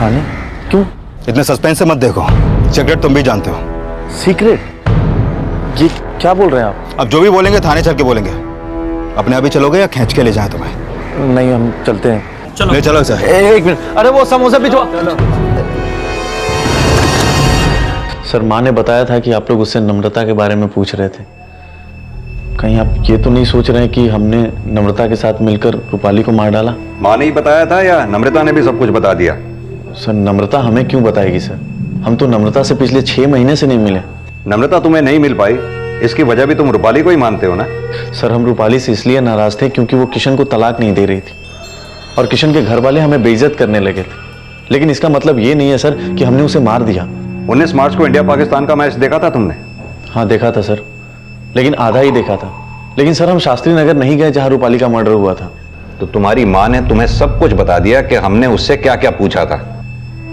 थाने? क्यों? इतने सस्पेंस से मत देखो, सीक्रेट तुम भी जानते हो। सीक्रेट? ये क्या बोल रहे हैं आप? अब जो भी बोलेंगे थाने चल के बोलेंगे। अपने अभी चलोगे या खींच के ले जाए तुम्हें? नहीं, हम चलते हैं। चलो ले चलो सर। एक मिनट, अरे वो समोसा भिजवा। सर, माँ ने बताया था कि आप लोग उससे नम्रता के बारे में पूछ रहे थे। कहीं आप ये तो नहीं सोच रहे हैं कि हमने नम्रता के साथ मिलकर रूपाली को मार डाला? माँ ने ही बताया था या नम्रता ने भी सब कुछ बता दिया? सर, नम्रता हमें क्यों बताएगी सर? हम तो नम्रता से पिछले 6 महीने से नहीं मिले। नम्रता तुम्हें नहीं मिल पाई, इसकी वजह भी तुम रूपाली को ही मानते हो ना? सर, हम रूपाली से इसलिए नाराज थे क्योंकि वो किशन को तलाक नहीं दे रही थी और किशन के घर वाले हमें बेइज्जत करने लगे थे। लेकिन इसका मतलब ये नहीं है सर कि हमने उसे मार दिया। 19 मार्च को इंडिया पाकिस्तान का मैच देखा था तुमने? हाँ देखा था सर, लेकिन आधा ही देखा था। लेकिन सर, हम शास्त्री नगर नहीं गए जहाँ रूपाली का मर्डर हुआ था। तो तुम्हारी माँ ने तुम्हें सब कुछ बता दिया कि हमने उससे क्या क्या पूछा था,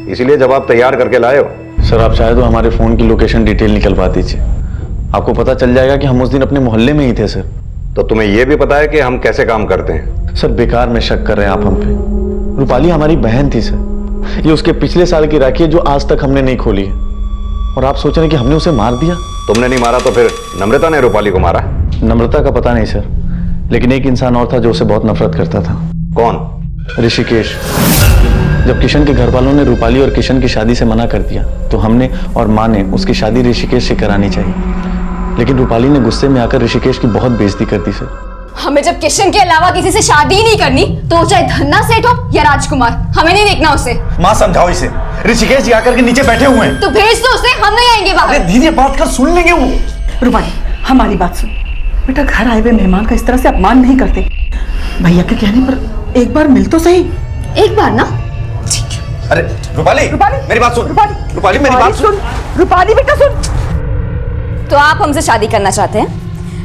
इसीलिए जवाब तैयार करके लाए हो। सर, आप चाहे तो हमारे फोन की लोकेशन डिटेल निकलवा दीजिए, आपको पता चल जाएगा कि हम उस दिन अपने मोहल्ले में ही थे सर। तो तुम्हें यह भी पता है कि हम कैसे काम करते हैं? सर, बेकार में शक कर रहे हैं आप हम पे। रूपाली हमारी बहन थी सर, ये उसके पिछले साल की राखी है जो आज तक हमने नहीं खोली है, और आप सोच रहे हैं कि हमने उसे मार दिया? तुमने नहीं मारा तो फिर नम्रता ने रूपाली को मारा? नम्रता का पता नहीं सर, लेकिन एक इंसान और था जो उसे बहुत नफरत करता था। कौन? ऋषिकेश। जब किशन के घर वालों ने रूपाली और किशन की शादी से मना कर दिया तो हमने और माँ ने उसकी शादी ऋषिकेश से करानी चाहिए, लेकिन रूपाली ने गुस्से में आकर ऋषिकेश की बहुत बेइज्जती कर दी सर। हमें जब किशन के अलावा किसी से शादी ही नहीं करनी तो चाहे धन्ना सेठ हो या राजकुमार, हमें नहीं देखना उसे। माँ समझाओ इसे, ऋषिकेश जी आकर के नीचे बैठे हुए हैं। तो भेज दो उसे, हम नहीं आएंगे बाहर। अरे धीरे बात कर, सुन लेंगे वो। रूपाली, हमारी बात सुन बेटा, घर आए हुए मेहमान का इस तरह से अपमान नहीं करते। भैया के कहने पर एक बार मिल तो सही। एक बार ना? अरे रूपाली, मेरी बात सुन। रूपाली मेरी बात सुन। रूपाली बेटा सुन। तो आप हमसे शादी करना चाहते हैं?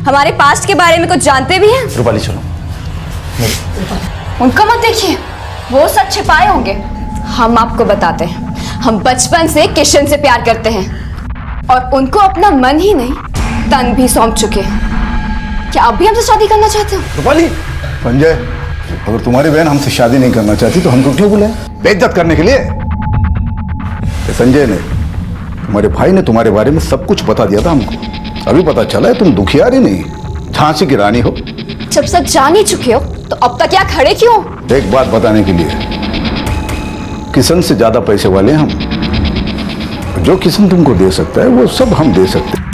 हमारे पास्ट के बारे में कुछ जानते भी हैं? रूपाली सुनो, उनको मत देखिए, वो सच छिपाए होंगे। हम आपको बताते हैं, हम बचपन से किशन से प्यार करते हैं और उनको अपना मन ही नहीं तन भी सौंप चुके हैं। क्या आप भी हमसे शादी करना चाहते हो? रूपाली, संजय, अगर तुम्हारी बहन हमसे शादी नहीं करना चाहती तो हमको क्यों बुलाए? बेइज्जत करने के लिए? संजय ने, तुम्हारे भाई ने तुम्हारे बारे में सब कुछ बता दिया था हमको। अभी पता चला है तुम दुखियारी नहीं, झांसी की रानी हो। जब सब जान ही चुके हो तो अब तक क्या खड़े क्यों? एक बात बताने के लिए, किशन से ज्यादा पैसे वाले हम। जो किशन तुमको दे सकता है वो सब हम दे सकते हैं।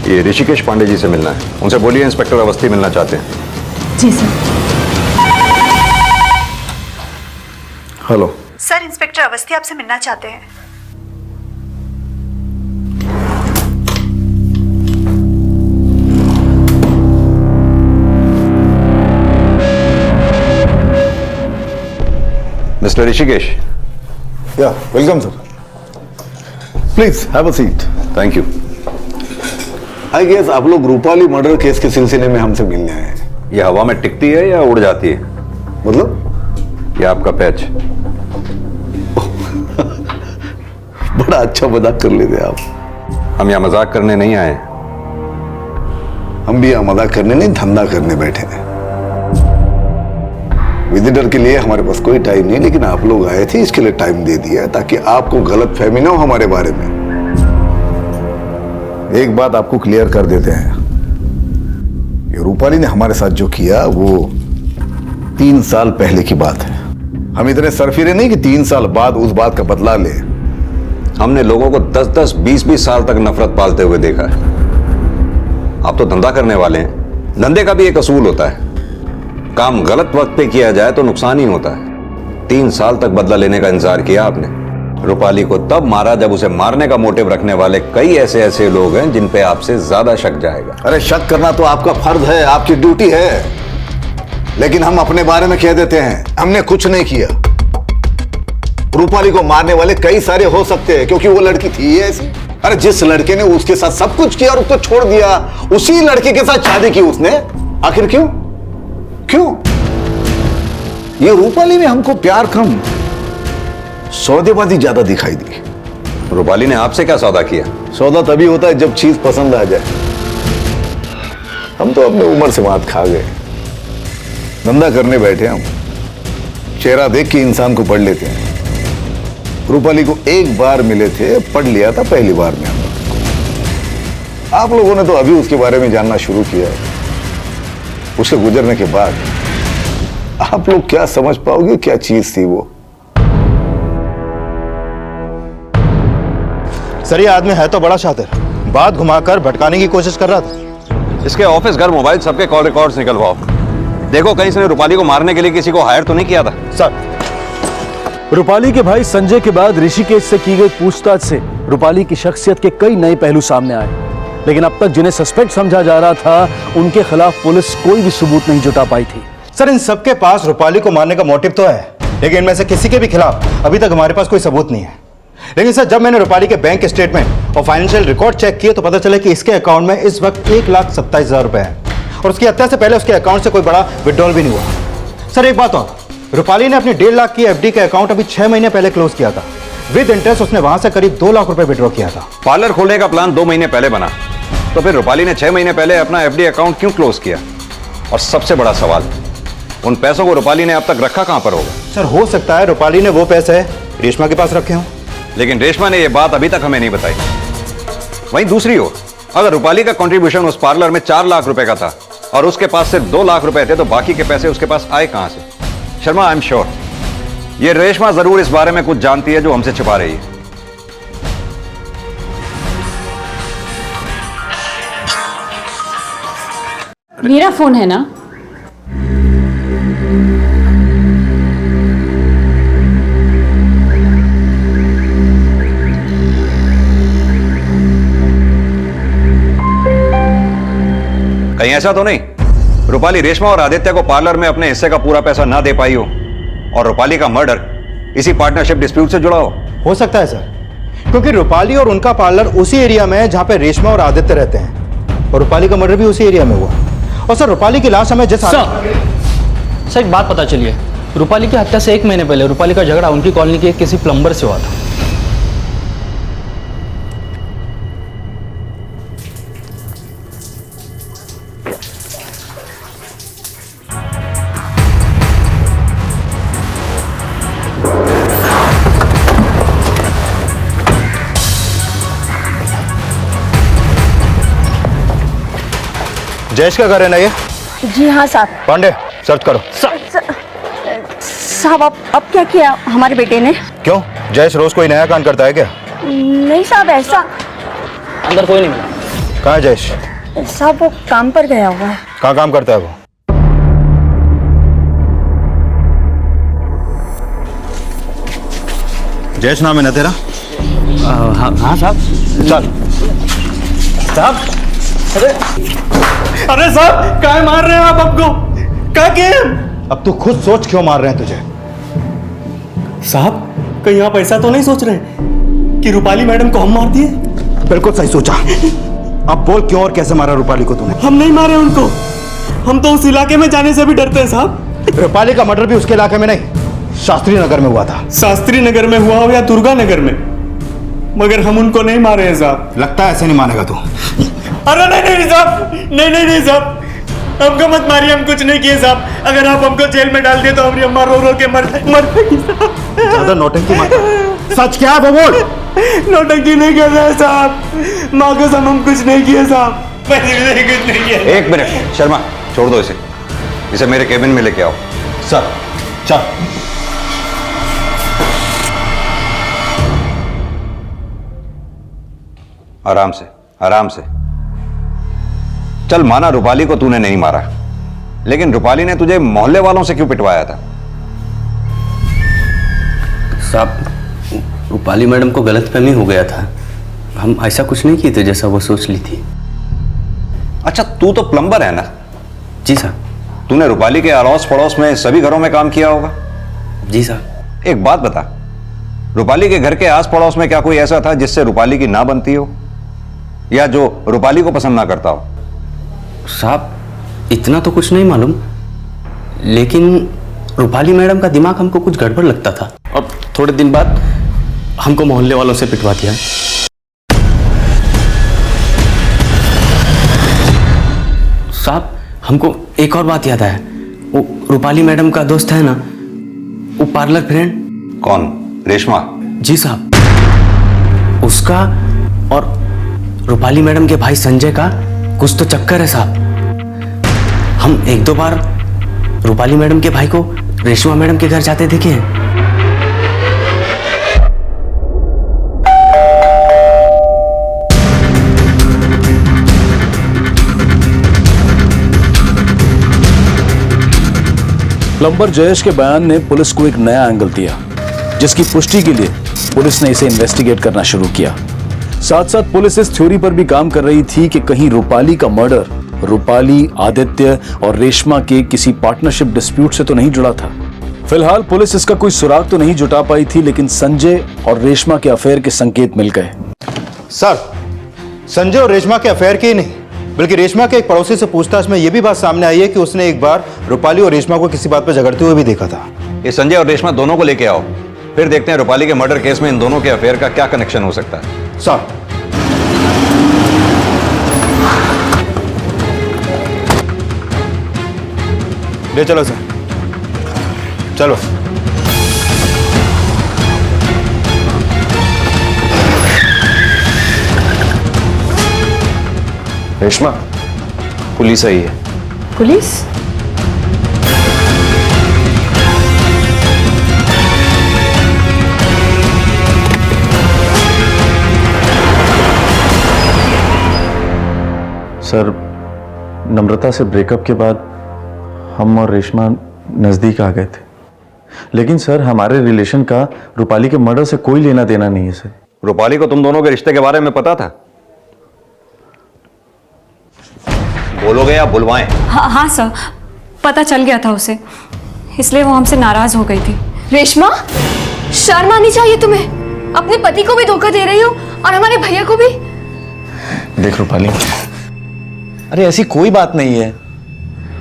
ये ऋषिकेश पांडे जी से मिलना है, उनसे बोलिए इंस्पेक्टर अवस्थी मिलना चाहते हैं। जी sir. Hello sir, inspector Awasthi आपसे मिलना चाहते हैं। Mister Rishikesh. Yeah welcome sir, please have a seat. Thank you. I guess आप लोग रूपाली मर्डर केस के सिलसिले में हमसे मिलने आए हैं। ये हवा में टिकती है या उड़ जाती है? मतलब? ये आपका पैच। बड़ा अच्छा मजाक कर लेते आप। हम यहाँ मजाक करने नहीं आए। हम भी यहाँ मजाक करने नहीं, धंधा करने बैठे हैं। विजिटर के लिए हमारे पास कोई टाइम नहीं, लेकिन आप लोग आए थे इसके लिए टाइम दे दिया ताकि आपको गलत फहमी ना हो हमारे बारे में। एक बात आपको क्लियर कर देते हैं, ये रूपाली ने हमारे साथ जो किया वो 3 साल पहले की बात है। हम इतने सरफिरे नहीं कि 3 साल बाद उस बात का बदला ले। हमने लोगों को 10-10, 20-20 साल तक नफरत पालते हुए देखा है। आप तो धंधा करने वाले हैं, धंधे का भी एक असूल होता है, काम गलत वक्त पे किया जाए तो नुकसान ही होता है। 3 साल तक बदला लेने का इंतजार किया आपने। रूपाली को तब मारा जब उसे मारने का मोटिव रखने वाले कई ऐसे लोग हैं जिन पे आपसे ज्यादा शक जाएगा। अरे शक करना तो आपका फर्ज है, आपकी ड्यूटी है, लेकिन हम अपने बारे में कह देते हैं हमने कुछ नहीं किया। रूपाली को मारने वाले कई सारे हो सकते हैं क्योंकि वो लड़की थी ऐसी। अरे जिस लड़के ने उसके साथ सब कुछ किया और उसको छोड़ दिया, उसी लड़के के साथ शादी की उसने। आखिर क्यों? क्यों? ये रूपाली में हमको प्यार कम, सौदेबाजी ज्यादा दिखाई दी। रूपाली ने आपसे क्या सौदा किया? सौदा तभी होता है जब चीज पसंद आ जाए। हम तो अपने उम्र से मात खा गए, धंधा करने बैठे हम। चेहरा देख के इंसान को पढ़ लेते हैं। रूपाली को एक बार मिले थे, पढ़ लिया था पहली बार में। आप लोगों ने तो अभी उसके बारे में जानना शुरू किया है। उसके गुजरने के बाद आप लोग क्या समझ पाओगे क्या चीज थी वो। सर ये आदमी है तो बड़ा शातिर, बात घुमाकर भटकाने की कोशिश कर रहा था। इसके ऑफिस, घर, मोबाइल सबके कॉल रिकॉर्ड्स निकलवाओ। देखो कहीं इसने रूपाली को मारने के लिए किसी को हायर तो नहीं किया था। सर रूपाली के भाई संजय के बाद ऋषिकेश से की गई पूछताछ से रूपाली की शख्सियत के कई नए पहलू सामने आए, लेकिन अब तक जिन्हें सस्पेक्ट समझा जा रहा था उनके खिलाफ पुलिस कोई भी सबूत नहीं जुटा पाई थी। सर इन सबके पास रूपाली को मारने का मोटिव तो है, लेकिन इनमें से किसी के भी खिलाफ अभी तक हमारे पास कोई सबूत नहीं है। लेकिन सर जब मैंने रूपाली के बैंक स्टेटमेंट और फाइनेंशियल रिकॉर्ड चेक किए तो पता चला कि इसके अकाउंट में इस वक्त 1,27,000 रुपए है और उसकी हत्या से पहले उसके अकाउंट से कोई बड़ा विड्रॉल भी नहीं हुआ। सर एक बात और, रूपाली ने अपनी 1.5 लाख की एफडी का अकाउंट अभी 6 महीने पहले क्लोज किया था। विद इंटरेस्ट उसने वहां से करीब 2 लाख रुपए विड्रॉ किया था। पार्लर खोलने का प्लान 2 महीने पहले बना, तो फिर रूपाली ने 6 महीने पहले अपना एफडी अकाउंट क्यों क्लोज किया? और सबसे बड़ा सवाल, उन पैसों को रूपाली ने अब तक रखा कहां पर होगा? सर हो सकता है रूपाली ने वो पैसे रेशमा के पास रखे हों। लेकिन रेशमा ने यह बात अभी तक हमें नहीं बताई। वहीं दूसरी ओर, अगर रूपाली का कंट्रीब्यूशन उस पार्लर में 4 लाख रुपए का था और उसके पास सिर्फ 2 लाख रुपए थे, तो बाकी के पैसे उसके पास आए कहां से? शर्मा, आई एम श्योर ये रेशमा जरूर इस बारे में कुछ जानती है जो हमसे छिपा रही है। मेरा फोन है ना? कहीं ऐसा तो नहीं रूपाली रेशमा और आदित्य को पार्लर में अपने हिस्से का पूरा पैसा ना दे पाई हो और रूपाली का मर्डर इसी पार्टनरशिप डिस्प्यूट से जुड़ा हो सकता है सर, क्योंकि रूपाली और उनका पार्लर उसी एरिया में है जहां पे रेशमा और आदित्य रहते हैं और रूपाली का मर्डर भी उसी एरिया में हुआ। और सर रूपाली की लाश हमें सर एक बात पता चली है, रूपाली की हत्या से 1 महीने पहले रूपाली का झगड़ा उनकी कॉलोनी के किसी प्लम्बर से हुआ था। जयेश का घर है ना ये? जी हाँ साहब। पांडे सर्च करो। साहब अब क्या किया हमारे बेटे ने? क्यों, जयेश रोज कोई नया काम करता है क्या? नहीं साहब, ऐसा अंदर कोई नहीं मिला। कहाँ है जयेश? साहब वो काम पर गया हुआ है। कहाँ काम करता है वो? जयेश नाम है ना तेरा? हाँ साहब। चल साहब, अरे साहब क्या मार रहे हैं आप हमको? क्या किए? अब तू खुद सोच क्यों मार रहे हैं तुझे? साहब कहीं आप ऐसा तो नहीं सोच रहे कि रूपाली मैडम को हम मार दिए? बिल्कुल सही सोचा। अब बोल क्यों और कैसे मारा रूपाली को तूने? हम नहीं मारे उनको, हम तो उस इलाके में जाने से भी डरते हैं साहब। रूपाली का मर्डर भी उसके इलाके में नहीं, शास्त्री नगर में हुआ था। शास्त्री नगर में हुआ हो या दुर्गा नगर में, मगर हम उनको नहीं मारे हैं साहब। लगता है ऐसे नहीं मानेगा तू। अरे नहीं साहब, नहीं साहब, हमको मत मारिए, हम कुछ नहीं किए साहब। अगर आप हमको जेल में डाल दिए तो हमारी अम्मा रो रो के मर जाएगी साहब। ज्यादा नौटंकी मत कर। सच क्या है वो बोल। नौटंकी नहीं कर रहा है साहब, माँ कसम हम कुछ नहीं किए साहब, मैंने कुछ नहीं किया। 1 मिनट शर्मा, छोड़ दो इसे, इसे मेरे केबिन में लेके आओ। सर चल। आराम से, आराम से। चल माना रूपाली को तूने नहीं मारा, लेकिन रूपाली ने तुझे मोहल्ले वालों से क्यों पिटवाया था? साहब रूपाली मैडम को गलतफहमी हो गया था, हम ऐसा कुछ नहीं किए थे जैसा वो सोच ली थी। अच्छा तू तो प्लम्बर है ना? जी साहब। तूने रूपाली के अड़ोस पड़ोस में सभी घरों में काम किया होगा? जी साहब। एक बात बता, रूपाली के घर के आस पड़ोस में क्या कोई ऐसा था जिससे रूपाली की ना बनती हो या जो रूपाली को पसंद ना करता हो? साहब इतना तो कुछ नहीं मालूम, लेकिन रूपाली मैडम का दिमाग हमको कुछ गड़बड़ लगता था और थोड़े दिन बाद हमको मोहल्ले वालों से पिटवा दिया। साहब, हमको एक और बात याद आया। वो रूपाली मैडम का दोस्त है ना, वो पार्लर फ्रेंड। कौन? रेशमा? जी साहब, उसका और रूपाली मैडम के भाई संजय का कुछ तो चक्कर है साहब। हम एक दो बार रूपाली मैडम के भाई को रेशमा मैडम के घर जाते देखे हैं। प्लम्बर जयेश के बयान ने पुलिस को एक नया एंगल दिया, जिसकी पुष्टि के लिए पुलिस ने इसे इन्वेस्टिगेट करना शुरू किया। साथ साथ पुलिस इस थ्योरी पर भी काम कर रही थी कि कहीं रूपाली का मर्डर रूपाली, आदित्य और रेशमा के किसी पार्टनरशिप डिस्प्यूट से तो नहीं जुड़ा था। फिलहाल पुलिस इसका कोई सुराग तो नहीं जुटा पाई थी, लेकिन संजय और रेशमा के अफेयर के संकेत मिल गए। सर, संजय और रेशमा के अफेयर के ही नहीं, बल्कि रेशमा के एक पड़ोसी से पूछताछ में यह भी बात सामने आई है कि उसने एक बार रूपाली और रेशमा को किसी बात पर झगड़ते हुए भी देखा था। ये संजय और रेशमा दोनों को लेके आओ, फिर देखते हैं रूपाली के मर्डर केस में इन दोनों के अफेयर का क्या कनेक्शन हो सकता है। सर, ले चलो सर, चलो। रेशमा, पुलिस आई है। पुलिस? सर, नम्रता से ब्रेकअप के बाद हम और रेशमा नजदीक आ गए थे, लेकिन सर हमारे रिलेशन का रूपाली के मर्डर से कोई लेना देना नहीं है सर। रूपाली को तुम दोनों के रिश्ते के बारे में पता था? बोलोगे या बुलवाएं? हाँ सर, पता चल गया था उसे, इसलिए वो हमसे नाराज हो गई थी। रेशमा, शर्म आनी चाहिए तुम्हें। अपने पति को भी धोखा दे रही हो और हमारे भैया को भी। देख रूपाली, अरे ऐसी कोई बात नहीं है,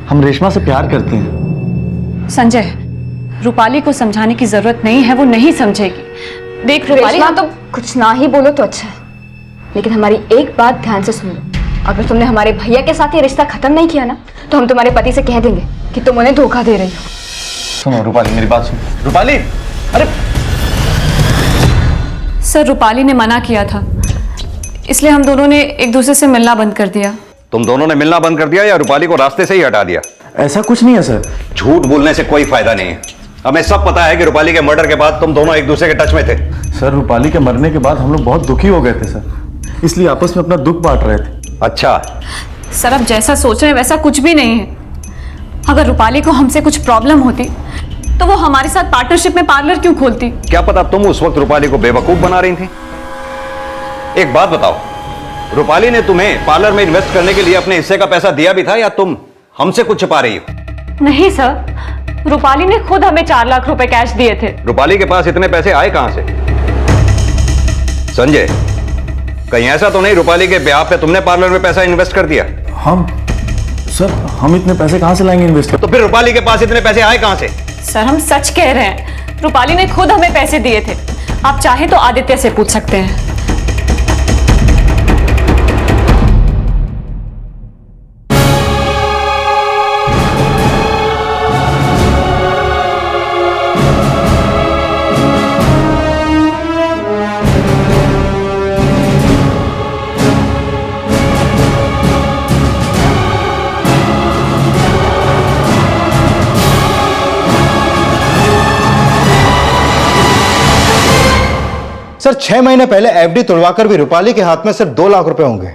हम रेशमा से प्यार करते हैं। संजय, रूपाली को समझाने की जरूरत नहीं है, वो नहीं समझेगी। देख रूपाली, रेशमा, तो कुछ ना ही बोलो तो अच्छा है, लेकिन हमारी एक बात ध्यान से सुन लो। अगर तुमने हमारे भैया के साथ ये रिश्ता खत्म नहीं किया ना, तो हम तुम्हारे पति से कह देंगे कि तुम उन्हें धोखा दे रही हो। सुनो रूपाली, मेरी बात सुनो। रूपाली, अरे सर, रूपाली ने मना किया था, इसलिए हम दोनों ने एक दूसरे से मिलना बंद कर दिया। तुम दोनों ने मिलना बंद कर दिया या रूपाली को रास्ते से ही हटा दिया? ऐसा कुछ नहीं है सर। झूठ बोलने से कोई फायदा नहीं है। हमें सब पता है कि रूपाली के मर्डर के बाद तुम दोनों एक दूसरे के टच में थे। सर, रूपाली के मरने के बाद हम लोग बहुत दुखी हो गए थे सर, इसलिए आपस में अपना दुख बांट रहे थे। अच्छा सर, अब जैसा सोच रहे हैं वैसा कुछ भी नहीं है। अगर रूपाली को हमसे कुछ प्रॉब्लम होती तो वो हमारे साथ पार्टनरशिप में पार्लर क्यों खोलती? क्या पता तुम उस वक्त रूपाली को बेवकूफ बना रही थी। एक बात बताओ, रूपाली ने तुम्हें पार्लर में इन्वेस्ट करने के लिए अपने हिस्से का पैसा दिया भी था या तुम हमसे कुछ छिपा रही हो? नहीं सर, रूपाली ने खुद हमें 4 लाख रुपए कैश दिए थे। रूपाली के पास इतने पैसे आए कहां से? संजय, कहीं ऐसा तो नहीं रूपाली के ब्याह पे तुमने पार्लर में पैसा इन्वेस्ट कर दिया? हम इतने पैसे कहां से लाएंगे इन्वेस्ट? तो फिर रूपाली के पास इतने पैसे आए कहां से? सर, हम सच कह रहे हैं, रूपाली ने खुद हमें पैसे दिए थे। आप चाहे तो आदित्य से पूछ सकते हैं। सर, 6 महीने पहले एफडी तुड़वाकर भी रूपाली के हाथ में सिर्फ 2 लाख रुपए होंगे।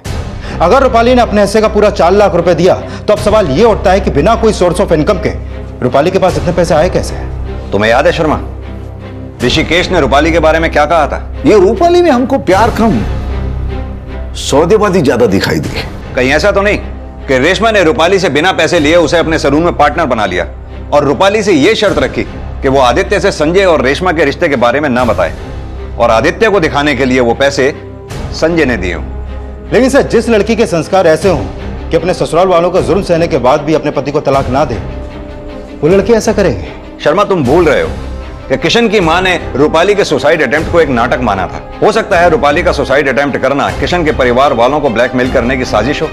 अगर रूपाली ने अपने हिस्से का पूरा 4 लाख रुपए दिया तो अब सवाल यह उठता है कि बिना कोई सोर्स ऑफ इनकम के रूपाली के पास इतने पैसे आए कैसे? तुम्हें याद है शर्मा, ऋषिकेश ने रूपाली के बारे में क्या कहा था? ये रूपाली में हमको प्यार कम, सौदेबाजी ज्यादा दिखाई दी। कहीं ऐसा तो नहीं कि रेशमा ने रूपाली से बिना पैसे लिए उसे अपने सलून में पार्टनर बना लिया और रूपाली से यह शर्त रखी कि वो आदित्य से संजय और रेशमा के रिश्ते के बारे में ना बताए, और आदित्य को दिखाने के लिए वो पैसे संजय ने दिए? लेकिन सर, जिस लड़की के संस्कार ऐसे हों कि अपने ससुराल वालों का जुर्म सहने के बाद भी अपने पति को तलाक ना दे, वो लड़की ऐसा करेगी? शर्मा, तुम भूल रहे हो कि किशन की मां ने रूपाली के सुसाइड अटेम्प्ट को एक नाटक माना था। हो सकता है रूपाली का सुसाइड अटेम्प्ट करना किशन के परिवार वालों को ब्लैकमेल करने की साजिश हो।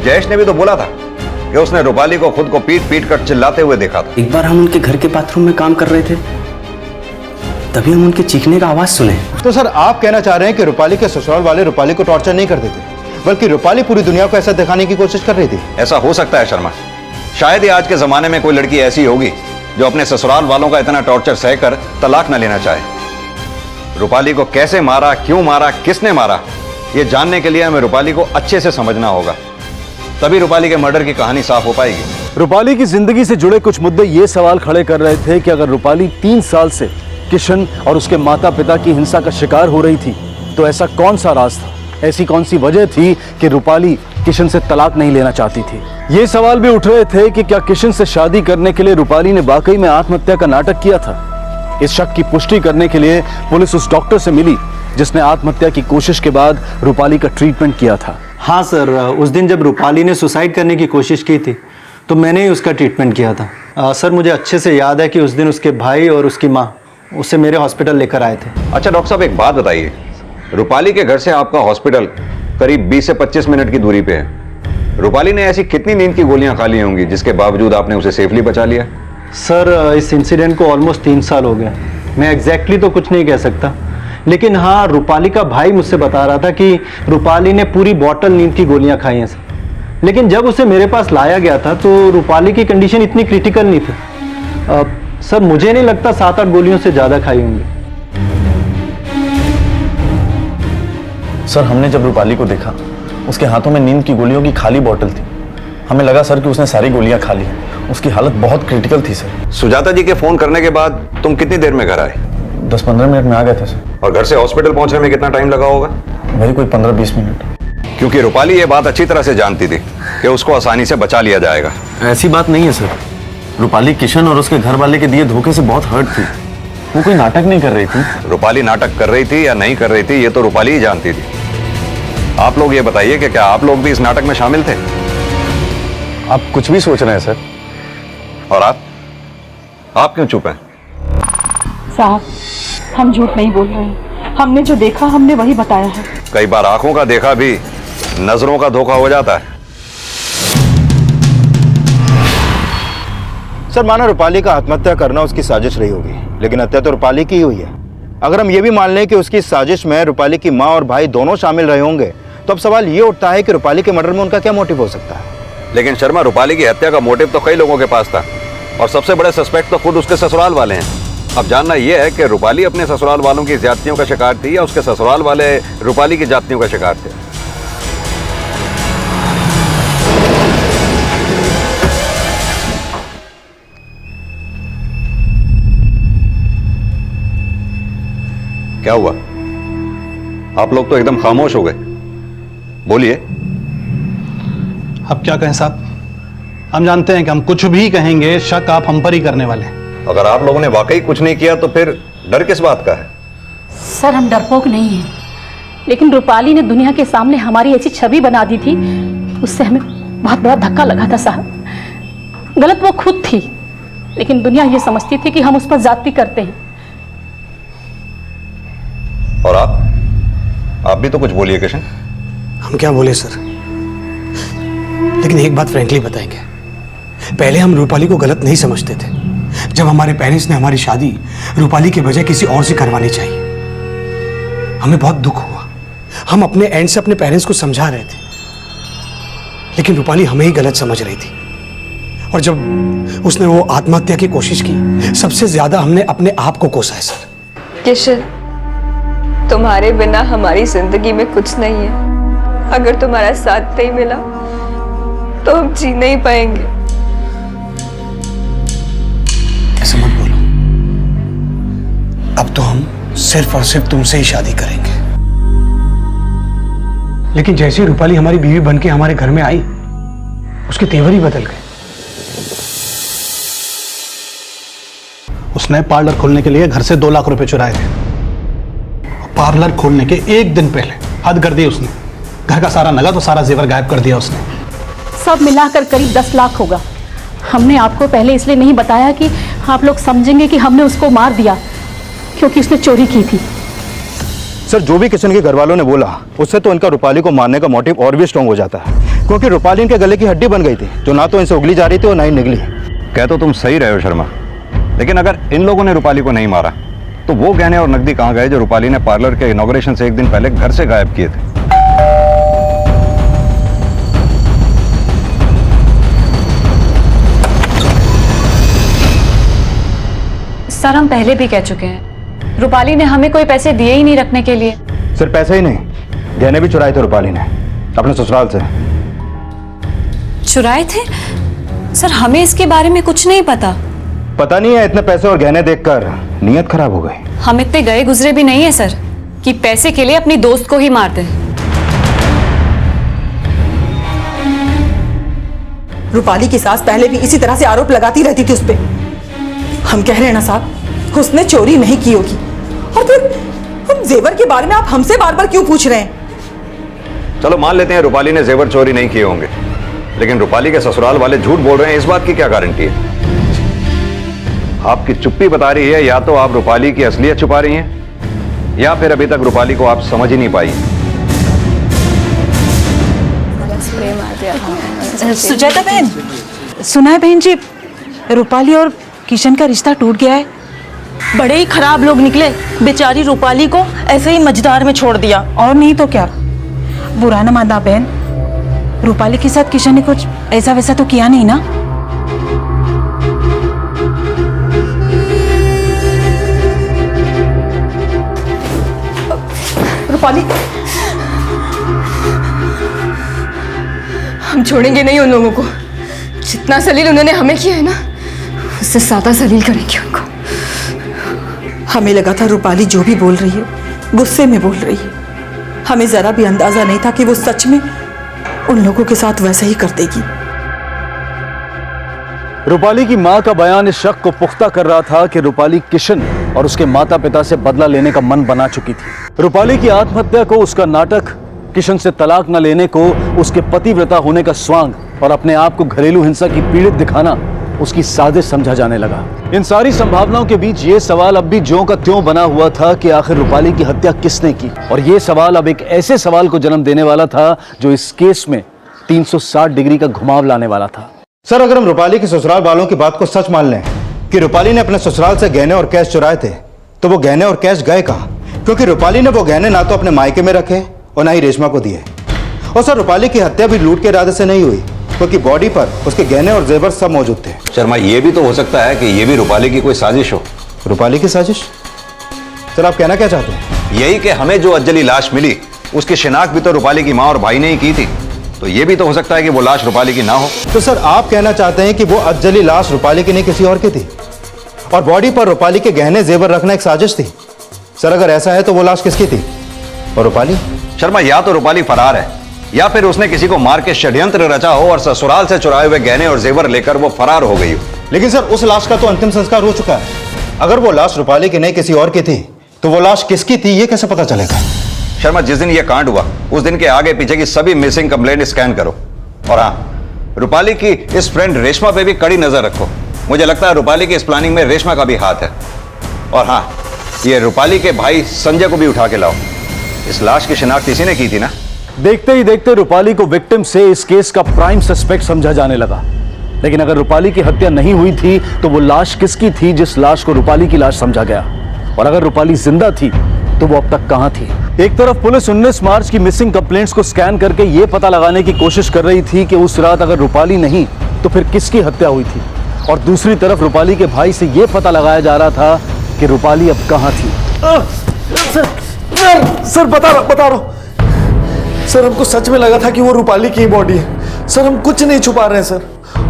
जयेश ने भी तो बोला था कि उसने रूपाली को खुद को पीट पीट कर चिल्लाते हुए देखा था। एक बार हम उनके घर के बाथरूम में काम कर रहे थे, तभी हम उनके चीखने का आवाज सुने। तो सर आप कहना चाह रहे हैं कि रूपाली के ससुराल वाले रूपाली को टॉर्चर नहीं करते थे, बल्कि रूपाली पूरी दुनिया को ऐसा दिखाने की कोशिश कर रही थी? ऐसा हो सकता है शर्मा। शायद ही आज के जमाने में कोई लड़की ऐसी होगी जो अपने ससुराल वालों का इतना टॉर्चर सहकर तलाक न लेना चाहे। रूपाली को कैसे मारा, क्यों मारा, किसने मारा, यह जानने के लिए हमें रूपाली को अच्छे से समझना होगा, तभी रूपाली के मर्डर की कहानी साफ हो पाएगी। रूपाली की जिंदगी से जुड़े कुछ मुद्दे ये सवाल खड़े कर रहे थे कि अगर रूपाली 3 साल से किशन और उसके माता पिता की हिंसा का शिकार हो रही थी, तो ऐसा कौन सा राज था, ऐसी कौन सी वजह थी कि रूपाली किशन से तलाक नहीं लेना चाहती थी? ये सवाल भी उठ रहे थे कि क्या किशन से शादी करने के लिए रूपाली ने वाकई में आत्महत्या का नाटक किया था? इस शक की पुष्टि करने के लिए पुलिस उस डॉक्टर से मिली जिसने आत्महत्या की कोशिश के बाद रूपाली का ट्रीटमेंट किया था। हाँ सर, उस दिन जब रूपाली ने सुसाइड करने की कोशिश की थी तो मैंने ही उसका ट्रीटमेंट किया था। सर मुझे अच्छे से याद है कि उस दिन उसके भाई और उसकी माँ उसे मेरे हॉस्पिटल लेकर आए थे। अच्छा डॉक्टर साहब, एक बात बताइए, रूपाली के घर से आपका हॉस्पिटल करीब 20 से 25 मिनट की दूरी पे है। रूपाली ने ऐसी कितनी नींद की गोलियां खा ली होंगी जिसके बावजूद आपने उसे सेफली बचा लिया? सर इस इंसिडेंट को ऑलमोस्ट 3 साल हो गया। मैं एग्जैक्टली तो कुछ नहीं कह सकता, लेकिन हाँ रूपाली का भाई मुझसे बता रहा था कि रूपाली ने पूरी बॉटल नींद की गोलियां खाई हैं सर। लेकिन जब उसे मेरे पास लाया गया था तो रूपाली की कंडीशन इतनी क्रिटिकल नहीं थी। सर मुझे नहीं लगता 7-8 गोलियों से ज़्यादा खाई होंगी। सर हमने जब रूपाली को देखा, उसके हाथों में नींद की गोलियों की खाली बोतल थी। हमें लगा सर कि उसने सारी गोलियां खा ली हैं। उसकी हालत बहुत क्रिटिकल थी सर। सुजाता जी के फोन करने के बाद तुम कितनी देर में घर आए? 10-15 मिनट में आ गए थे सर। और घर से हॉस्पिटल पहुंचने में कितना टाइम लगा होगा? वही कोई 15-20 मिनट। क्योंकि रूपाली ये बात अच्छी तरह से जानती थी कि उसको आसानी से बचा लिया जाएगा। ऐसी बात नहीं है सर। रूपाली किशन और उसके घर वाले के दिए धोखे से बहुत हर्ट थी। वो कोई नाटक नहीं कर रही थी। रूपाली नाटक कर रही थी या नहीं कर रही थी ये तो रूपाली ही जानती थी। आप लोग ये बताइए कि क्या आप लोग भी इस नाटक में शामिल थे? आप कुछ भी सोच रहे हैं सर। और आप क्यों चुप हैं? साहब हम झूठ नहीं बोल रहे हैं, हमने जो देखा हमने वही बताया है। कई बार आंखों का देखा भी नजरों का धोखा हो जाता है। सर माना रूपाली का आत्महत्या करना उसकी साजिश रही होगी, लेकिन हत्या तो रूपाली की ही हुई है। अगर हम ये भी मान लें कि उसकी साजिश में रूपाली की माँ और भाई दोनों शामिल रहे होंगे, तो अब सवाल ये उठता है कि रूपाली के मर्डर में उनका क्या मोटिव हो सकता है? लेकिन शर्मा, रूपाली की हत्या का मोटिव तो कई लोगों के पास था और सबसे बड़े सस्पेक्ट तो खुद उसके ससुराल वाले हैं। अब जानना यह है कि रूपाली अपने ससुराल वालों की ज्यादतियों का शिकार थी या उसके ससुराल वाले रूपाली की ज्यादतियों का शिकार थे। क्या हुआ? आप लोग तो एकदम खामोश हो गए। बोलिए। अब क्या कहें साहब, हम जानते हैं कि हम कुछ भी कहेंगे शक आप हम पर ही करने वाले हैं। अगर आप लोगों ने वाकई कुछ नहीं किया तो फिर डर किस बात का है? सर हम डरपोक नहीं हैं, लेकिन रूपाली ने दुनिया के सामने हमारी ऐसी छवि बना दी थी, उससे हमें बहुत बड़ा धक्का लगा था साहब। गलत वो खुद थी, लेकिन दुनिया ये समझती थी कि हम उस पर ज्यादती करते हैं। और आप भी तो कुछ बोलिए किशन। हम क्या बोले सर, लेकिन एक बात फ्रैंकली बताएंगे, पहले हम रूपाली को गलत नहीं समझते थे। जब हमारे पेरेंट्स ने हमारी शादी रूपाली के बजाय किसी और से करवानी चाहिए, हमें बहुत दुख हुआ। हम अपने एंड से अपने पेरेंट्स को समझा रहे थे, लेकिन रूपाली हमें ही गलत समझ रही थी। और जब उसने वो आत्महत्या की कोशिश की, सबसे ज्यादा हमने अपने आप को कोसा है सर। किशन, तुम्हारे बिना हमारी जिंदगी में कुछ नहीं है। अगर तुम्हारा साथ नहीं मिला तो हम जी नहीं पाएंगे। ऐसे मत बोलो, अब तो हम सिर्फ और सिर्फ तुमसे ही शादी करेंगे। लेकिन जैसे ही रूपाली हमारी बीवी बनके हमारे घर में आई, उसके तेवर ही बदल गए। उसने पार्लर खोलने के लिए घर से 2 लाख रुपए चुराए थे। पार्लर खोलने के 1 दिन पहले हद कर दी उसने। घर का सारा नगद और सारा जेवर गायब कर दिया उसने। सब मिलाकर करीब 10 लाख होगा। हमने आपको पहले इसलिए नहीं बताया कि आप लोग समझेंगे कि हमने उसको मार दिया क्योंकि उसने चोरी की थी। सर, जो भी किशन के घर वालों ने बोला उससे तो इनका रूपाली को मारने का मोटिव और भी स्ट्रांग हो जाता है, क्योंकि रूपाली इनके गले की हड्डी बन गई थी जो ना तो इनसे उगली जा रही थी और ना ही निगली। कह तो तुम सही रहे हो शर्मा, लेकिन अगर इन लोगों ने रूपाली को नहीं मारा तो वो गहने और नकदी कहाँ गए जो रूपाली ने पार्लर के इनॉग्रेशन से एक दिन पहले घर से गायब किए थे? सर, हम पहले भी कह चुके हैं, रूपाली ने हमें कोई पैसे दिए ही नहीं रखने के लिए। सिर्फ पैसे ही नहीं, गहने भी चुराए थे रूपाली ने अपने ससुराल से। चुराए थे? सर, हमें इसके बारे में कुछ नहीं पता। पता नहीं है, इतने पैसे और गहने देखकर नीयत खराब हो गई। हम इतने गए गुजरे भी नहीं है सर कि पैसे के लिए अपनी दोस्त को ही मार दे। रूपाली की सास पहले भी इसी तरह से आरोप लगाती रहती थी उस पे। हम कह रहे हैं ना साहब, उसने चोरी नहीं की होगी। और फिर हम जेवर के बारे में आप हमसे बार बार क्यों पूछ रहे हैं? चलो मान लेते हैं रूपाली ने जेवर चोरी नहीं किए होंगे, लेकिन रूपाली के ससुराल वाले झूठ बोल रहे हैं, इस बात की क्या गारंटी है? आपकी चुप्पी बता रही है या तो आप रूपाली की असलियत छुपा रही हैं, या फिर अभी तक रूपाली को आप समझ ही नहीं पाई। सुजाता बहन, सुना है बहन जी, रूपाली और किशन का रिश्ता टूट गया है। बड़े ही खराब लोग निकले, बेचारी रूपाली को ऐसे ही मझधार में छोड़ दिया। और नहीं तो क्या, बुरा ना मानना बहन, रूपाली के साथ किशन ने कुछ ऐसा वैसा तो किया नहीं ना? रूपाली, हम छोड़ेंगे नहीं उन लोगों को। जितना सलील उन्होंने हमें किया है ना, उससे ज्यादा सलील करेंगे उनको। हमें लगा था रूपाली जो भी बोल रही है गुस्से में बोल रही है। हमें जरा भी अंदाजा नहीं था कि वो सच में उन लोगों के साथ वैसा ही कर देगी। रूपाली की मां का बयान इस शक को पुख्ता कर रहा था कि रूपाली किशन और उसके माता पिता से बदला लेने का मन बना चुकी थी। रूपाली की आत्महत्या को उसका नाटक, किशन से तलाक न लेने को उसके पतिव्रता होने का स्वांग और अपने आप को घरेलू हिंसा की पीड़ित दिखाना उसकी साजिश समझा जाने लगा। इन सारी संभावनाओं के बीच ये सवाल अब भी ज्यों का त्यों बना हुआ था कि आखिर रूपाली की हत्या किसने की, और ये सवाल अब एक ऐसे सवाल को जन्म देने वाला था जो इस केस में 360 डिग्री का घुमाव लाने वाला था। सर, अगर हम रूपाली के ससुराल वालों की बात को सच मान लें कि रूपाली ने अपने ससुराल से गहने और कैश चुराए थे, तो वो गहने और कैश गए कहाँ? क्योंकि रूपाली ने वो गहने ना तो अपने मायके में रखे और ना ही रेशमा को दिए। और सर, रूपाली की हत्या भी लूट के इरादे से नहीं हुई, क्योंकि बॉडी पर उसके गहने और जेवर सब मौजूद थे। शर्मा, ये भी तो हो सकता है कि ये भी रूपाली की कोई साजिश हो। रूपाली की साजिश? सर, आप कहना क्या चाहते हैं? यही कि हमें जो अज्जली लाश मिली उसकी शिनाख्त भी तो रूपाली की मां और भाई ने ही की थी, तो ये भी तो हो सकता है कि वो लाश रूपाली की ना हो। तो सर, आप कहना चाहते हैं कि वो अज्जली लाश रूपाली की नहीं किसी और की थी, और बॉडी पर रूपाली के गहने जेवर रखना एक साजिश थी? सर, अगर ऐसा है तो वो लाश किसकी थी? और रूपाली? शर्मा, या तो रूपाली फरार है या फिर उसने किसी को मार के षड्यंत्र रचा हो और ससुराल से चुराए हुए गहने और जेवर लेकर वो फरार हो गई हो। लेकिन सर, उस लाश का तो अंतिम संस्कार हो चुका है। अगर वो लाश रूपाली की नहीं किसी और की थी, तो वो लाश किसकी थी ये कैसे पता चलेगा? शर्मा, जिस दिन ये कांड हुआ उस दिन के आगे पीछे की सभी मिसिंग कंप्लेंट स्कैन करो, और हाँ, रूपाली की इस फ्रेंड रेशमा पे भी कड़ी नजर रखो। मुझे लगता है रूपाली की इस प्लानिंग में रेशमा का भी हाथ है। और हाँ, ये रूपाली के भाई संजय को भी उठा के लाओ। इस लाश की शिनाख्त इसी ने की थी ना? देखते ही देखते रूपाली को विक्टिम से इस केस का प्राइम सस्पेक्ट समझा जाने लगा। लेकिन अगर रूपाली की हत्या नहीं हुई थी तो वो लाश किसकी थी जिस लाश को रूपाली की लाश समझा गया? और अगर रूपाली जिंदा थी तो वो अब तक कहां थी? एक तरफ पुलिस 19 मार्च की मिसिंग कंप्लेंट्स को स्कैन करके ये पता लगाने की कोशिश कर रही थी कि उस रात अगर रूपाली नहीं तो फिर किसकी हत्या हुई थी, और दूसरी तरफ रूपाली के भाई से ये पता लगाया जा रहा था कि रूपाली अब कहां थी। सर, बता रहा हूं सर, हमको सच में लगा था कि वो रूपाली की बॉडी है। सर, हम कुछ नहीं छुपा रहे हैं सर,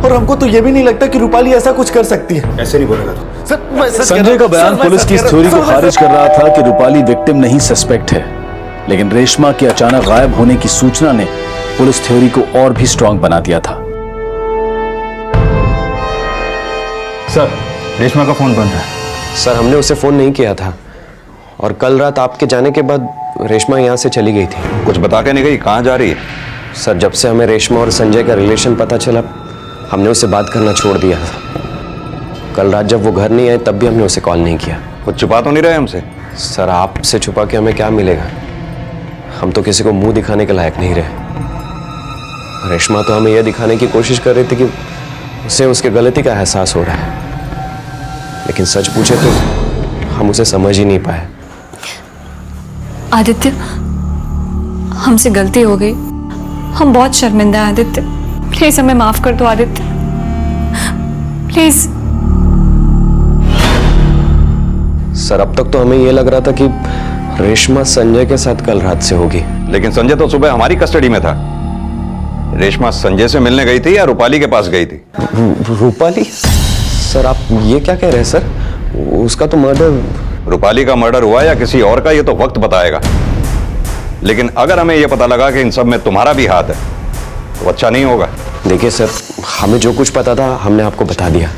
और हमको तो ये भी नहीं लगता कि रूपाली ऐसा कुछ कर सकती है। ऐसे नहीं बोलेगा सर। संजय का बयान पुलिस की इस थ्योरी को खारिज कर रहा था कि रूपाली विक्टिम नहीं सस्पेक्ट है, लेकिन रेशमा के अचानक गायब होने की सूचना ने पुलिस थ्योरी को और भी स्ट्रांग बना दिया था। सर, रेशमा का फोन बंद है। सर, हमने उसे फोन नहीं किया था, और कल रात आपके जाने के बाद रेशमा यहाँ से चली गई थी। कुछ बता के नहीं गई? कहाँ जा रही है? सर, जब से हमें रेशमा और संजय का रिलेशन पता चला, हमने उससे बात करना छोड़ दिया था। कल रात जब वो घर नहीं आए तब भी हमने उसे कॉल नहीं किया। कुछ छुपा तो नहीं रहे हमसे? सर आपसे छुपा के हमें क्या मिलेगा? हम तो किसी को मुंह दिखाने के लायक नहीं रहे। रेशमा तो हमें यह दिखाने की कोशिश कर रही थी कि उसे उसके गलती का एहसास हो रहा है, लेकिन सच पूछे तो हम उसे समझ ही नहीं पाए। आदित्य, हमसे गलती हो गई, हम बहुत शर्मिंदा हैं आदित्य, प्लीज हमें माफ कर दो आदित्य, प्लीज। सर अब तक तो हमें यह लग रहा था कि रेशमा संजय के साथ कल रात से होगी, लेकिन संजय तो सुबह हमारी कस्टडी में था। रेशमा संजय से मिलने गई थी या रूपाली के पास गई थी? रूपाली? सर आप ये क्या कह रहे हैं सर? उसका तो मर्डर। रूपाली का मर्डर हुआ या किसी और का, ये तो वक्त बताएगा। लेकिन अगर हमें यह पता लगा कि इन सब में तुम्हारा भी हाथ है तो अच्छा नहीं होगा। देखिए सर, हमें जो कुछ पता था हमने आपको बता दिया,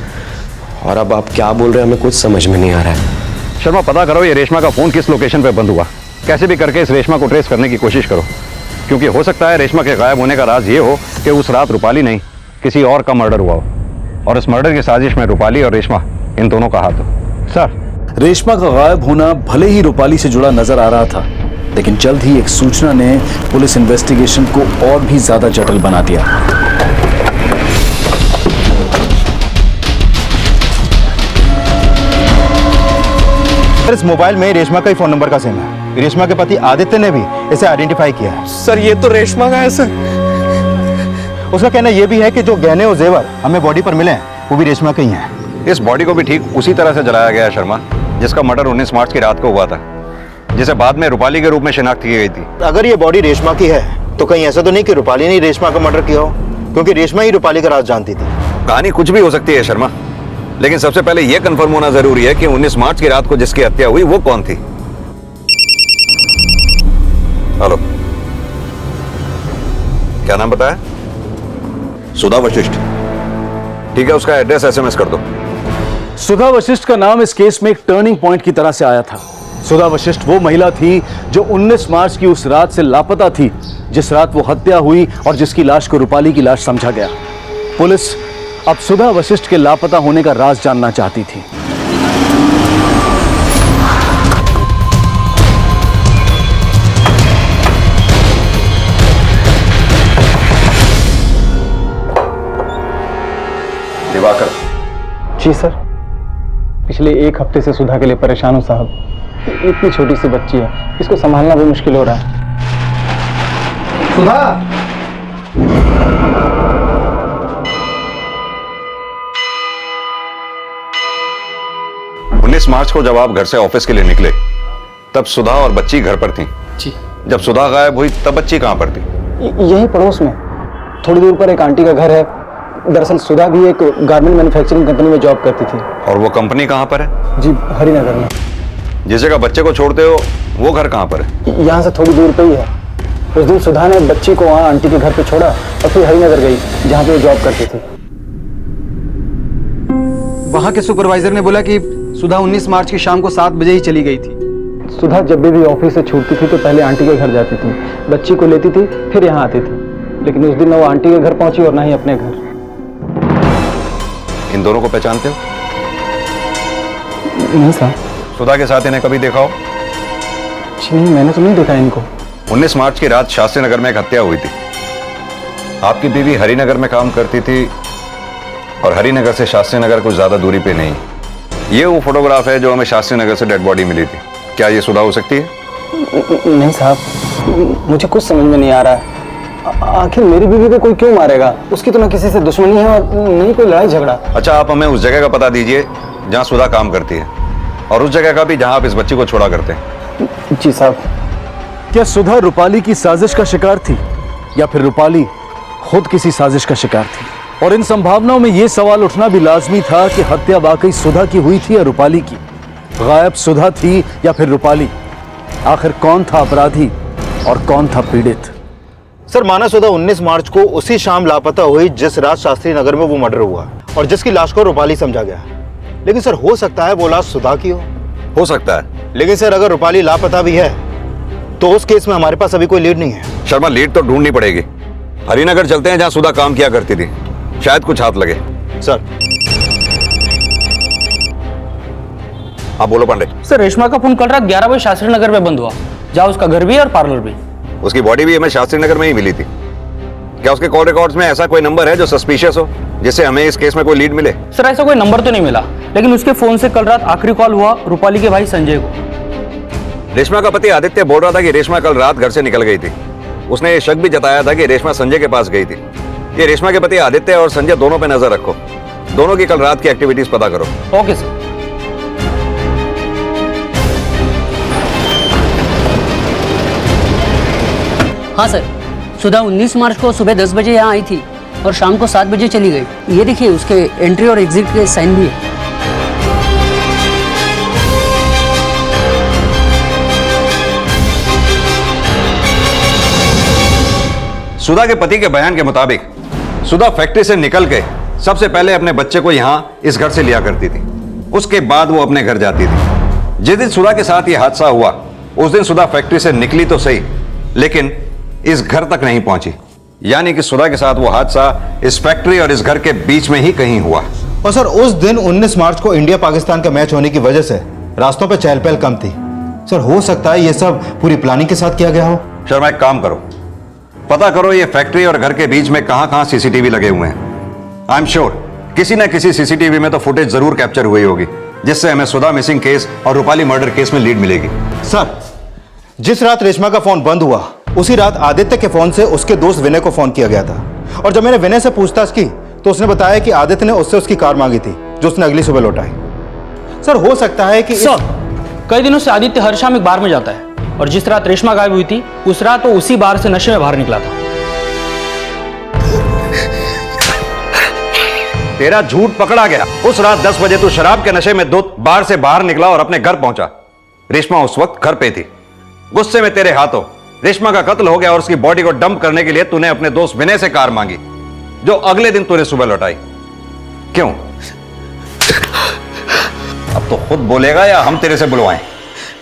और अब आप क्या बोल रहे हैं हमें कुछ समझ में नहीं आ रहा है। शर्मा, पता करो ये रेशमा का फोन किस लोकेशन पे बंद हुआ। कैसे भी करके इस रेशमा को ट्रेस करने की कोशिश करो, क्योंकि हो सकता है रेशमा के गायब होने का राज ये हो कि उस रात रूपाली नहीं किसी और का मर्डर हुआ हो, और इस मर्डर की साजिश में रूपाली और रेशमा इन दोनों का हाथ हो। सर, रेशमा का गायब होना भले ही रूपाली से जुड़ा नजर आ रहा था, लेकिन जल्द ही एक सूचना ने पुलिस इन्वेस्टिगेशन को और भी ज्यादा जटिल बना दिया। इस मोबाइल में रेशमा का ही फोन नंबर का सिम है। रेशमा के पति आदित्य ने भी इसे आइडेंटिफाई किया है। सर ये तो रेशमा का है सर। उसका कहना यह भी है कि जो गहने और जेवर हमें बॉडी पर मिले हैं वो भी रेशमा के ही हैं। इस बॉडी को भी ठीक उसी तरह से जलाया गया है शर्मा, जिसका मर्डर 19 मार्च की रात को हुआ था, जिसे बाद में रूपाली के रूप में शिनाख्त की गई थी। अगर ये बॉडी रेशमा की है तो कहीं ऐसा तो नहीं कि रूपाली ने रेशमा का मर्डर किया हो, क्योंकि रेशमा ही रूपाली का राज जानती थी। कहानी कुछ भी हो सकती है शर्मा, लेकिन सबसे पहले यह कंफर्म होना जरूरी है कि 19 मार्च की रात को जिसकी हत्या हुई वो कौन थी। हेलो, क्या नाम बताया? सुधा वशिष्ठ। ठीक है, उसका एड्रेस एसएमएस कर दो। सुधा वशिष्ठ का नाम इस केस में एक टर्निंग पॉइंट की तरह से आया था। सुधा वशिष्ठ वो महिला थी जो 19 मार्च की उस रात से लापता थी, जिस रात वो हत्या हुई और जिसकी लाश को रूपाली की लाश समझा गया। पुलिस अब सुधा वशिष्ठ के लापता होने का राज जानना चाहती थी। दिवाकर। जी सर, पिछले एक हफ्ते से सुधा के लिए परेशान हूं साहब। इतनी छोटी सी बच्ची है, इसको संभालना भी मुश्किल हो रहा है। सुधा, 19 मार्च को जब आप घर से ऑफिस के लिए निकले तब सुधा और बच्ची घर पर थी। जी। जब सुधा गायब हुई तब बच्ची कहां पर थी? यही पड़ोस में, थोड़ी दूर पर एक आंटी का घर है। दरअसल सुधा भी एक गारमेंट मैन्युफैक्चरिंग कंपनी में जॉब करती थी। और वो कंपनी कहां पर है? जी, हरिनगर में। जिस जगह बच्चे को छोड़ते हो वो घर कहां पर है? यहाँ से थोड़ी दूर पे ही है। उस दिन सुधा ने बच्ची को वहाँ आंटी के घर पे छोड़ा और फिर हरिनगर गई जहाँ पे वो जॉब करती थी। वहाँ के सुपरवाइजर ने बोला कि सुधा 19 मार्च की शाम को 7 बजे ही चली गई थी। सुधा जब भी ऑफिस से छूटती थी तो पहले आंटी के घर जाती थी, बच्ची को लेती थी, फिर यहाँ आती थी। लेकिन उस दिन न वो आंटी के घर पहुंची और ना ही अपने घर। इन दोनों को पहचानते हो? नहीं साहब। सुधा के साथ इन्हें कभी देखा हो? नहीं, मैंने तो नहीं देखा इनको। 19 मार्च की रात शास्त्री नगर में एक हत्या हुई थी। आपकी बीवी हरिनगर में काम करती थी और हरिनगर से शास्त्री नगर कुछ ज्यादा दूरी पे नहीं। ये वो फोटोग्राफ है जो हमें शास्त्री नगर से डेड बॉडी मिली थी। क्या ये सुधा हो सकती है? नहीं साहब, मुझे कुछ समझ में नहीं आ रहा है। आखिर मेरी बीवी को कोई क्यों मारेगा? उसकी तो ना किसी से दुश्मनी है और नहीं कोई लड़ाई झगड़ा। अच्छा, आप हमें उस जगह का पता दीजिए जहाँ सुधा काम करती है, और उस जगह का भी जहाँ आप इस बच्ची को छोड़ा करते हैं। जी साहब। क्या सुधा रूपाली की साजिश का शिकार थी या फिर रूपाली खुद किसी साजिश का शिकार थी? और इन संभावनाओं में यह सवाल उठना भी लाजमी था कि हत्या वाकई सुधा की हुई थी या रूपाली की? गायब सुधा थी या फिर रूपाली? आखिर कौन था अपराधी और कौन था पीड़ित? सर, माना सुधा 19 मार्च को उसी शाम लापता हुई जिस रात शास्त्री नगर में वो मर्डर हुआ और जिसकी लाश को रूपाली समझा गया। लेकिन सर, हो सकता है वो लाश सुधा की हो सकता है। लेकिन सर, अगर रूपाली लापता भी है तो उस केस में हमारे पास अभी कोई लीड नहीं है। शर्मा, लीड तो ढूंढनी पड़ेगी। हरिनगर चलते हैं जहाँ सुधा काम किया करती थी, शायद कुछ हाथ लगे। सर। हाँ बोलो पांडे। सर रेशमा का फोन कल रात 11 बजे शास्त्री नगर में बंद हुआ, जहाँ उसका घर भी है और पार्लर भी। उसकी बॉडी भी हमें शास्त्री नगर में ही मिली थी। क्या उसके कॉल रिकॉर्ड्स में ऐसा कोई नंबर है जो सस्पिशियस हो, जिससे हमें इस केस में कोई लीड मिले? सर ऐसा कोई नंबर तो नहीं मिला, लेकिन उसके फोन से कल रात आखिरी कॉल हुआ रूपाली के भाई संजय को। रेशमा का पति आदित्य बोल रहा था कि रेशमा कल रात घर से निकल गई थी। उसने ये शक भी जताया था कि रेशमा संजय के पास गई थी। ये रेशमा के पति आदित्य और संजय दोनों पे नजर रखो, दोनों की कल रात की एक्टिविटीज पता करो। Okay sir. हाँ सर, सुधा 19 मार्च को सुबह 10 बजे यहाँ आई थी और शाम को 7 बजे चली गई। ये देखिए उसके एंट्री और एग्जिट के साइन भी है। सुधा के पति के बयान के मुताबिक सुधा फैक्ट्री से निकल के सबसे पहले अपने बच्चे को यहां इस घर से लिया करती थी, उसके बाद वो अपने घर जाती थी। जिस दिन सुधा के साथ ये हादसा हुआ उस दिन सुधा फैक्ट्री से निकली तो सही, लेकिन इस घर तक नहीं पहुंची। यानी कि सुधा के साथ वो हादसा इस फैक्ट्री और इस घर के बीच में ही कहीं हुआ। और सर उस दिन 19 मार्च को इंडिया पाकिस्तान का मैच होने की वजह से रास्तों पे चहल पहल कम थी। सर हो सकता है ये सब पूरी प्लानिंग के साथ किया गया हो। शर्मा एक काम करो, पता करो ये फैक्ट्री और घर के बीच में कहां-कहां सीसीटीवी लगे हुए हैं। आई एम श्योर किसी न किसी सीसीटीवी में तो फुटेज जरूर कैप्चर हुई होगी, जिससे हमें सुधा मिसिंग केस और रूपाली मर्डर केस में लीड मिलेगी। सर जिस रात रेशमा का फोन बंद हुआ उसी रात आदित्य के फोन से उसके दोस्त विनय को फोन किया गया था, और जब मैंने विनय से पूछताछ की तो उसने बताया कि आदित्य ने उससे उसकी कार मांगी थी, जो उसने अगली सुबह लौटाई। सर हो सकता है कि सर कई दिनों से आदित्य हर शाम एक बार में जाता है, और जिस रात रेशमा गायब हुई थी उस रात वो उसी बार से नशे में बाहर निकला था। तेरा झूठ पकड़ा गया। उस रात 10 बजे तू शराब के नशे में बार से बाहर निकला और अपने घर पहुंचा। रेशमा उस वक्त घर पे थी। गुस्से में तेरे हाथों रेशमा का कत्ल हो गया और उसकी बॉडी को डंप करने के लिए तूने अपने दोस्त विनय से कार मांगी, जो अगले दिन तूने सुबह लौटाई। क्यों? अब तो खुद बोलेगा या हम तेरे से बुलवाएं?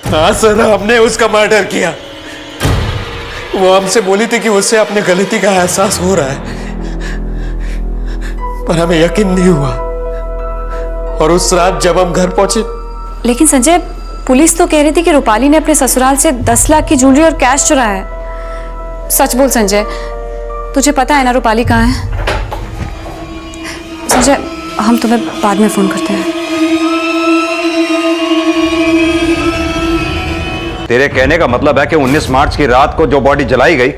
हाँ सर, हमने उसका मर्डर किया। वो हमसे बोली थी कि उससे अपने गलती का एहसास हो रहा है, पर हमें यकीन नहीं हुआ। और उस रात जब हम घर पहुंचे। लेकिन संजय, पुलिस तो कह रही थी कि रूपाली ने अपने ससुराल से 10 लाख की ज्वेलरी और कैश चुराया है। सच बोल संजय, तुझे पता है ना रूपाली कहाँ है? संजय, हम तुम्हें बाद में फोन करते हैं। तेरे कहने का मतलब है कि 19 मार्च की रात को जो बॉडी जलाई गई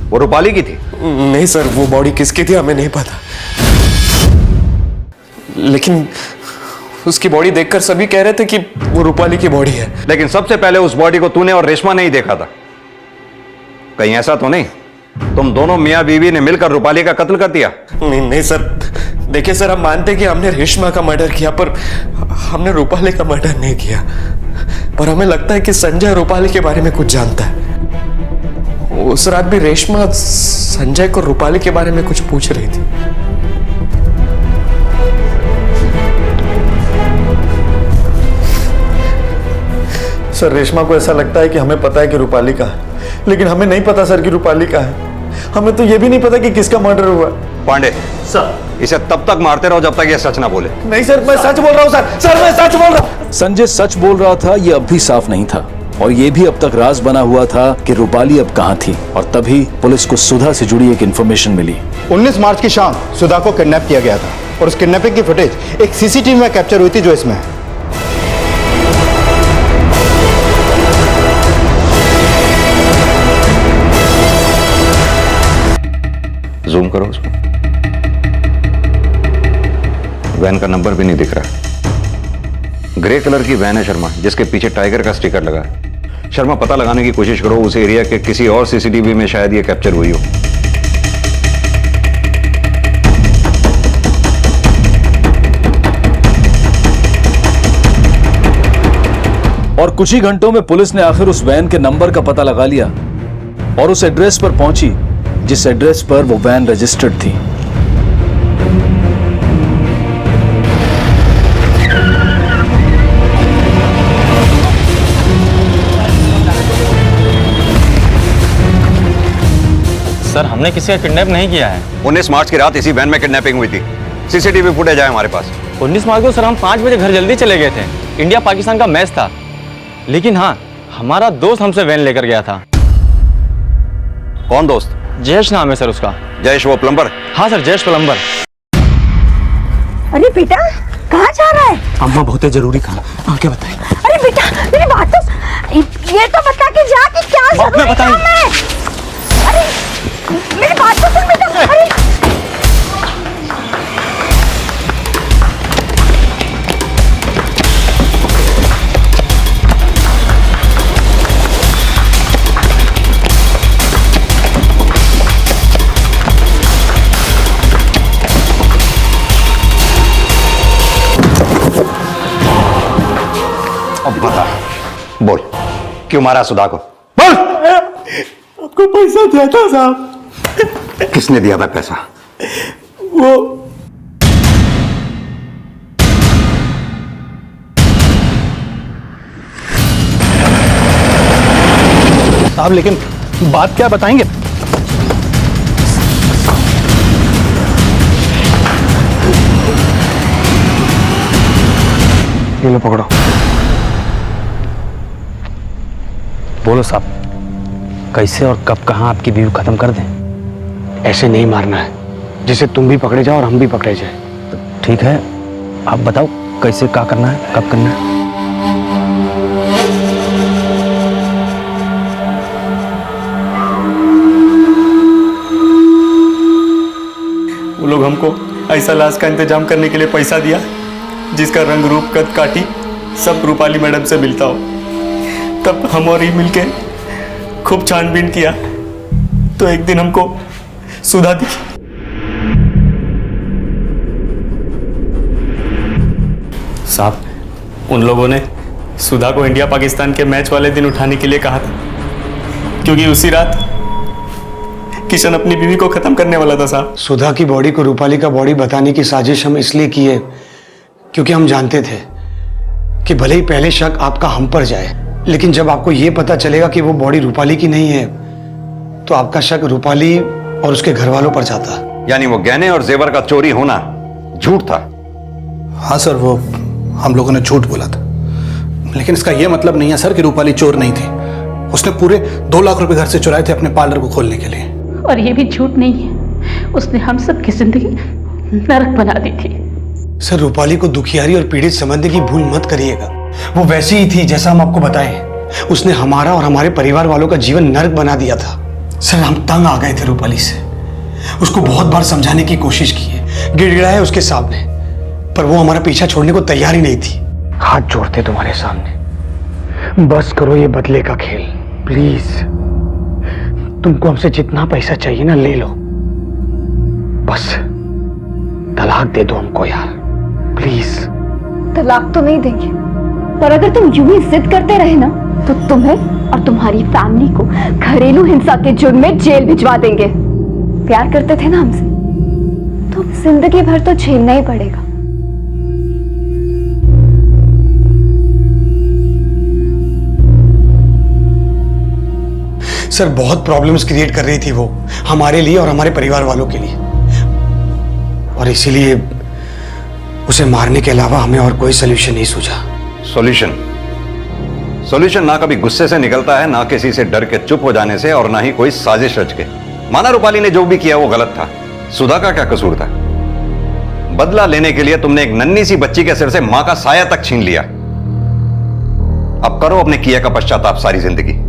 वो रूपाली की थी? नहीं सर, वो बॉडी किसकी थी हमें नहीं पता, लेकिन उसकी बॉडी देखकर सभी कह रहे थे कि वो रूपाली की बॉडी है। लेकिन सबसे पहले उस बॉडी को तूने और रेशमा ने ही देखा था। कहीं ऐसा तो नहीं तुम दोनों मियां बीवी ने मिलकर रूपाली का कत्ल कर दिया? नहीं सर, देखिए सर, हम मानते कि हमने रेशमा का मर्डर किया, पर हमने रूपाली का मर्डर नहीं किया। पर हमें लगता है कि संजय रूपाली के बारे में कुछ जानता है। उस रात भी रेशमा संजय को रूपाली के बारे में कुछ पूछ रही थी। सर, रेशमा को ऐसा लगता है कि हमें पता है कि रूपाली का है, लेकिन हमें नहीं पता सर कि रूपाली का है। हमें तो यह भी नहीं पता कि किसका मर्डर हुआ। पांडे सर, इसे तब तक मारते रहो जब तक ये सच ना बोले। नहीं सर, मैं सच बोल रहा हूँ सर। सर मैं सच बोल रहा हूँ। संजय सच बोल रहा था, ये अब भी साफ नहीं था, और ये भी अब तक राज बना हुआ था कि रूपाली अब कहां थी। और तभी पुलिस को सुधा से जुड़ी एक इंफॉर्मेशन मिली। 19 मार्च की शाम सुधा को किडनैप किया गया था, और उस किडनैपिंग की फुटेज एक सीसीटीवी में कैप्चर हुई थी, जो इसमें है। जूम करो उसको। वैन का नंबर भी नहीं दिख रहा। ग्रे कलर की वैन है शर्मा, जिसके पीछे टाइगर का स्टिकर लगा है। शर्मा, पता लगाने की कोशिश करो उस एरिया के किसी और सीसीटीवी में शायद ये कैप्चर हुई हो। और कुछ ही घंटों में पुलिस ने आखिर उस वैन के नंबर का पता लगा लिया और उस एड्रेस पर पहुंची जिस एड्रेस पर वो वैन रजिस्टर्ड थी। सर, हमने किसी का किडनैप नहीं किया है। 19 मार्च की रात इसी वैन में किडनैपिंग हुई थी। सीसीटीवी फुटेज है हमारे पास। 19 मार्च को सर हम 5 बजे घर जल्दी चले गए थे। इंडिया पाकिस्तान का मैच था, लेकिन हाँ हमारा दोस्त हमसे वैन लेकर गया था। कौन दोस्त? जयेश नाम है सर उसका। जयेश वो प्लम्बर? हाँ सर, जयेश प्लम्बर। अरे बेटा कहाँ जा रहा है? अम्मा बहुत जरूरी काम, आके बताएं। अरे बेटा मेरी बात तो ये तो बता के जा कि क्या जरूरी काम है। अरे मेरी बात तो सुन बेटा। अरे अब बता, बोल क्यों मारा सुधा को? बोल। आपको पैसा दिया था साहब। किसने दिया था पैसा? वो साहब लेकिन बात क्या बताएंगे? ये लो पकड़ो। बोलो साहब, कैसे और कब कहाँ आपकी बीवी खत्म कर दें? ऐसे नहीं मारना है जिसे तुम भी पकड़े जाओ और हम भी पकड़े जाए। ठीक है, आप बताओ कैसे क्या करना है, कब करना है? वो लोग हमको ऐसा लाश का इंतजाम करने के लिए पैसा दिया जिसका रंग रूप कद काटी सब रूपाली मैडम से मिलता हो। तब हम और ही मिलके खूब छानबीन किया तो एक दिन हमको सुधा दिखी। साहब उन लोगों ने सुधा को इंडिया पाकिस्तान के मैच वाले दिन उठाने के लिए कहा था, क्योंकि उसी रात किशन अपनी बीवी को खत्म करने वाला था। साहब सुधा की बॉडी को रूपाली का बॉडी बताने की साजिश हम इसलिए की है क्योंकि हम जानते थे कि भले ही पहले शक आपका हम पर जाए, लेकिन जब आपको यह पता चलेगा कि वो बॉडी रूपाली की नहीं है तो आपका शक रूपाली और उसके घर वालों पर जाता। यानी वो गहने और जेवर का चोरी होना झूठ था? हाँ सर, वो हम लोगों ने झूठ बोला था, लेकिन इसका यह मतलब नहीं है सर कि रूपाली चोर नहीं थी। उसने पूरे 2 लाख रुपए घर से चुराए थे अपने पार्लर को खोलने के लिए। और ये भी झूठ नहीं है, उसने हम सब की जिंदगी नरक बना दी थी। सर रूपाली को दुखियारी और पीड़ित समझने की भूल मत करिएगा। वो वैसी ही थी जैसा हम आपको बताएं। उसने हमारा और हमारे परिवार वालों का जीवन नरक बना दिया था। सर हम तंग आ गए थे रूपाली से। उसको बहुत बार समझाने की कोशिश की है, गिड़गिड़ाए उसके सामने, पर वो हमारा पीछा छोड़ने को तैयार ही नहीं थी। हाथ जोड़ते तुम्हारे सामने, बस करो ये बदले का खेल प्लीज। तुमको हमसे जितना पैसा चाहिए ना ले लो, बस तलाक दे दो हमको यार प्लीज। तलाक तो नहीं देंगे, पर अगर तुम यूं ही जिद करते रहे ना तो तुम्हें और तुम्हारी फैमिली को घरेलू हिंसा के जुर्म में जेल भिजवा देंगे। प्यार करते थे ना हमसे तो जिंदगी भर तो झेलना ही पड़ेगा। सर बहुत प्रॉब्लम्स क्रिएट कर रही थी वो हमारे लिए और हमारे परिवार वालों के लिए, और इसीलिए उसे मारने के अलावा हमें और कोई सोल्यूशन नहीं सूझा। सॉल्यूशन ना कभी गुस्से से निकलता है, ना किसी से डर के चुप हो जाने से, और ना ही कोई साजिश रच के। माना रूपाली ने जो भी किया वो गलत था, सुधा का क्या कसूर था? बदला लेने के लिए तुमने एक नन्ही सी बच्ची के सिर से मां का साया तक छीन लिया। अब करो अपने किए का पश्चाताप सारी जिंदगी।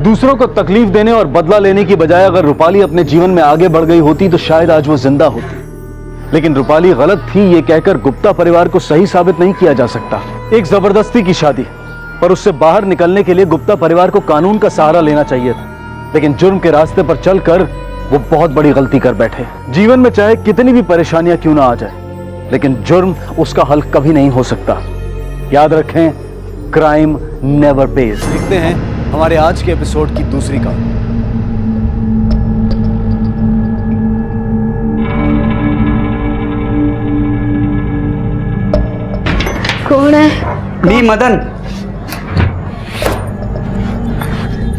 दूसरों को तकलीफ देने और बदला लेने की बजाय अगर रूपाली अपने जीवन में आगे बढ़ गई होती तो शायद आज वो जिंदा होती। लेकिन रूपाली गलत थी ये कहकर गुप्ता परिवार को सही साबित नहीं किया जा सकता। एक जबरदस्ती की शादी, पर उससे बाहर निकलने के लिए गुप्ता परिवार को कानून का सहारा लेना चाहिए था, लेकिन जुर्म के रास्ते पर चलकर वो बहुत बड़ी गलती कर बैठे। जीवन में चाहे कितनी भी परेशानियां क्यों ना आ जाए, लेकिन जुर्म उसका हल कभी नहीं हो सकता। याद रखें, क्राइम नेवर पेज। देखते हैं हमारे आज के एपिसोड की दूसरी कहानी। कौन है? मी मदन.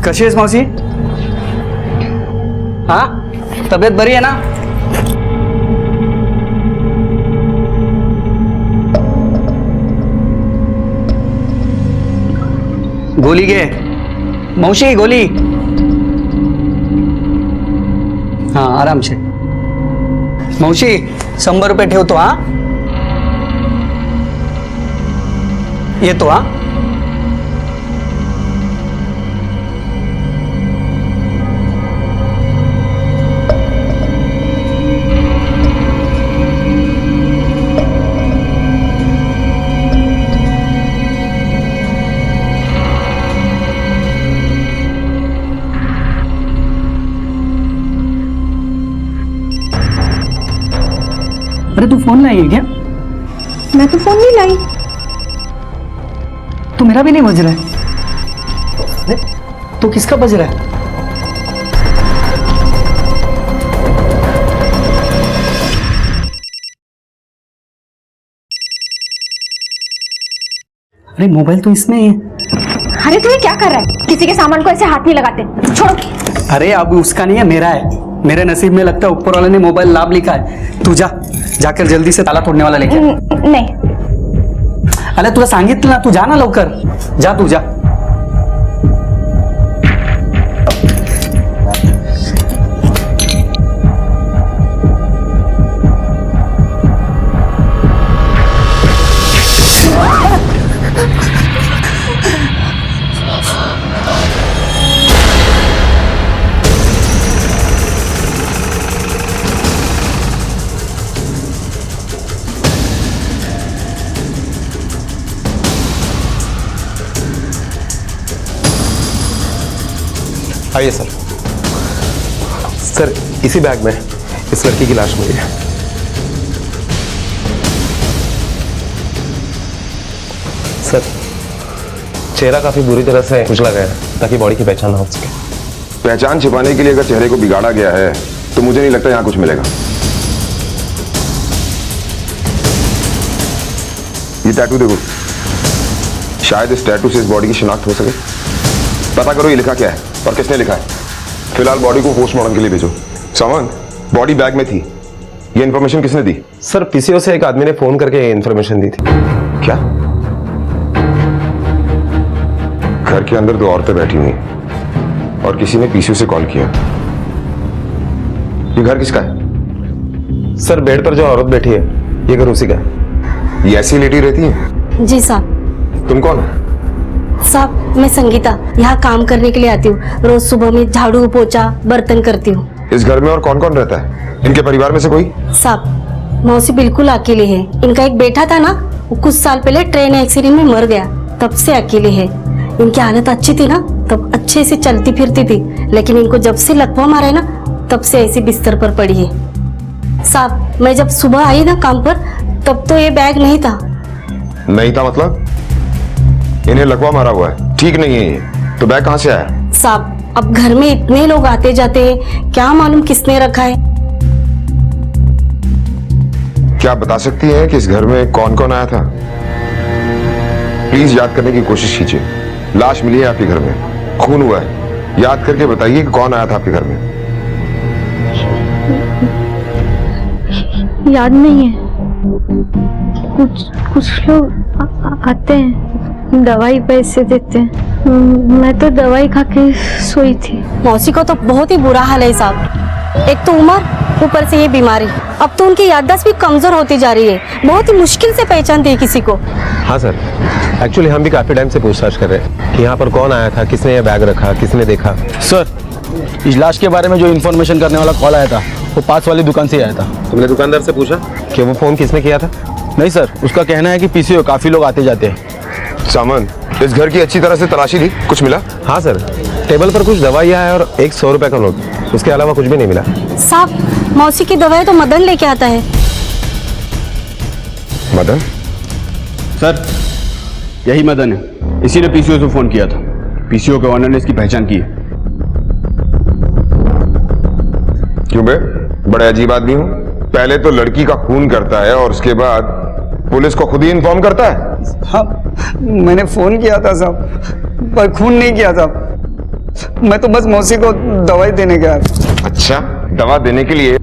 कशी आहेस मावशी? हा, तब्येत बरी आहे ना? गोली घे मावशी, गोली. हा, आराम से. मावशी 100 रुपये ठेवतो. हा, येतो. हा, अरे तू फोन लाई है क्या? मैं तो फोन नहीं लाई. तो मेरा भी नहीं बज रहा है. तो किसका बज रहा है? अरे मोबाइल तो इसमें ही है. अरे तू ये क्या कर रहा है? किसी के सामान को ऐसे हाथ नहीं लगाते. छोड़ो. अरे अब उसका नहीं है, मेरा है. मेरे नसीब में लगता है ऊपर वाले ने मोबाइल लाभ लिखा है. तू जा, जाकर जल्दी से ताला तोड़ने वाला लेके. नहीं. अरे तुला सांगितलं ना, तू जा ना लवकर. जा तू जा. आइए सर. सर इसी बैग में इस लड़की की लाश मिली है. सर चेहरा काफी बुरी तरह से कुचला गया है ताकि बॉडी की पहचान ना हो सके. पहचान छिपाने के लिए अगर चेहरे को बिगाड़ा गया है तो मुझे नहीं लगता यहां कुछ मिलेगा. ये टैटू देखो, शायद इस टैटू से इस बॉडी की शिनाख्त हो सके. पता करो ये लिखा क्या है और किसने लिखा है. फिलहाल बॉडी को पोस्टमार्टम के लिए भेजो. सामान बॉडी बैग में थी. ये इन्फॉर्मेशन किसने दी? सर पीसीओ से एक आदमी ने फोन करके इन्फॉर्मेशन दी थी. क्या? घर के अंदर 2 औरतें बैठी हुई और किसी ने पीसीओ से कॉल किया. ये घर किसका है? सर बेड पर जो औरत बैठी है ये घर उसी का है. ये ऐसी लेटी रहती है? जी साहब. तुम कौन हो? साहब मैं संगीता, यहाँ काम करने के लिए आती हूँ. रोज सुबह में झाड़ू पोछा बर्तन करती हूँ. इस घर में और कौन कौन रहता है? इनके परिवार में से कोई? साहब मौसी बिल्कुल अकेले है. इनका एक बेटा था ना, वो कुछ साल पहले ट्रेन एक्सीडेंट में मर गया, तब से अकेले है. इनकी हालत अच्छी थी ना, तब अच्छे से चलती फिरती थी, लेकिन इनको जब से लकवा मारा है ना तब से ऐसे बिस्तर पर पड़ी है. साहब मैं जब सुबह आई ना काम पर तब तो ये बैग नहीं था. नहीं था मतलब? इन्हें लकवा मारा हुआ है, ठीक नहीं है ये. तो बैग कहां से आया? साहब अब घर में इतने लोग आते जाते हैं, क्या मालूम किसने रखा है. क्या आप बता सकती हैं कि इस घर में कौन कौन आया था? प्लीज याद करने की कोशिश कीजिए. लाश मिली है आपके घर में, खून हुआ है. याद करके बताइए कि कौन आया था आपके घर में. याद नहीं है. कुछ लोग आते हैं, दवाई पैसे देते हैं. मैं तो दवाई खा के सोई थी. मौसी को तो बहुत ही बुरा हाल है साहब. एक तो उम्र, ऊपर से ये बीमारी. अब तो उनकी याददाश्त भी कमजोर होती जा रही है. बहुत ही मुश्किल से पहचानती है किसी को. हाँ सर, एक्चुअली हम भी काफी टाइम से पूछताछ कर रहे हैं कि यहाँ पर कौन आया था, किसने ये बैग रखा, किसने देखा. सर इस लाश के बारे में जो इन्फॉर्मेशन करने वाला कॉल आया था वो पास वाली दुकान से आया था. तुमने दुकानदार से पूछा कि वो फोन किसने किया था? नहीं सर, उसका कहना है कि पीसीओ काफी लोग आते जाते हैं. सामान इस घर की अच्छी तरह से तलाशी ली, कुछ मिला? हाँ सर, टेबल पर कुछ दवाइयाँ है और एक 100 रुपए का नोट. उसके अलावा कुछ भी नहीं मिला. साहब मौसी की दवाई तो मदन लेके आता है. मदन? सर यही मदन है. इसी ने पीसीओ से फोन किया था। पीसीओ के ऑनर ने इसकी पहचान की है। क्यों बे, बड़े अजीब आदमी हो। पहले तो लड़की का खून करता है और उसके बाद पुलिस को खुद ही इन्फॉर्म करता है। हाँ, मैंने फोन किया था साहब, पर खून नहीं किया था। मैं तो बस मौसी को दवाई देने गया था। अच्छा, दवा देने के लिए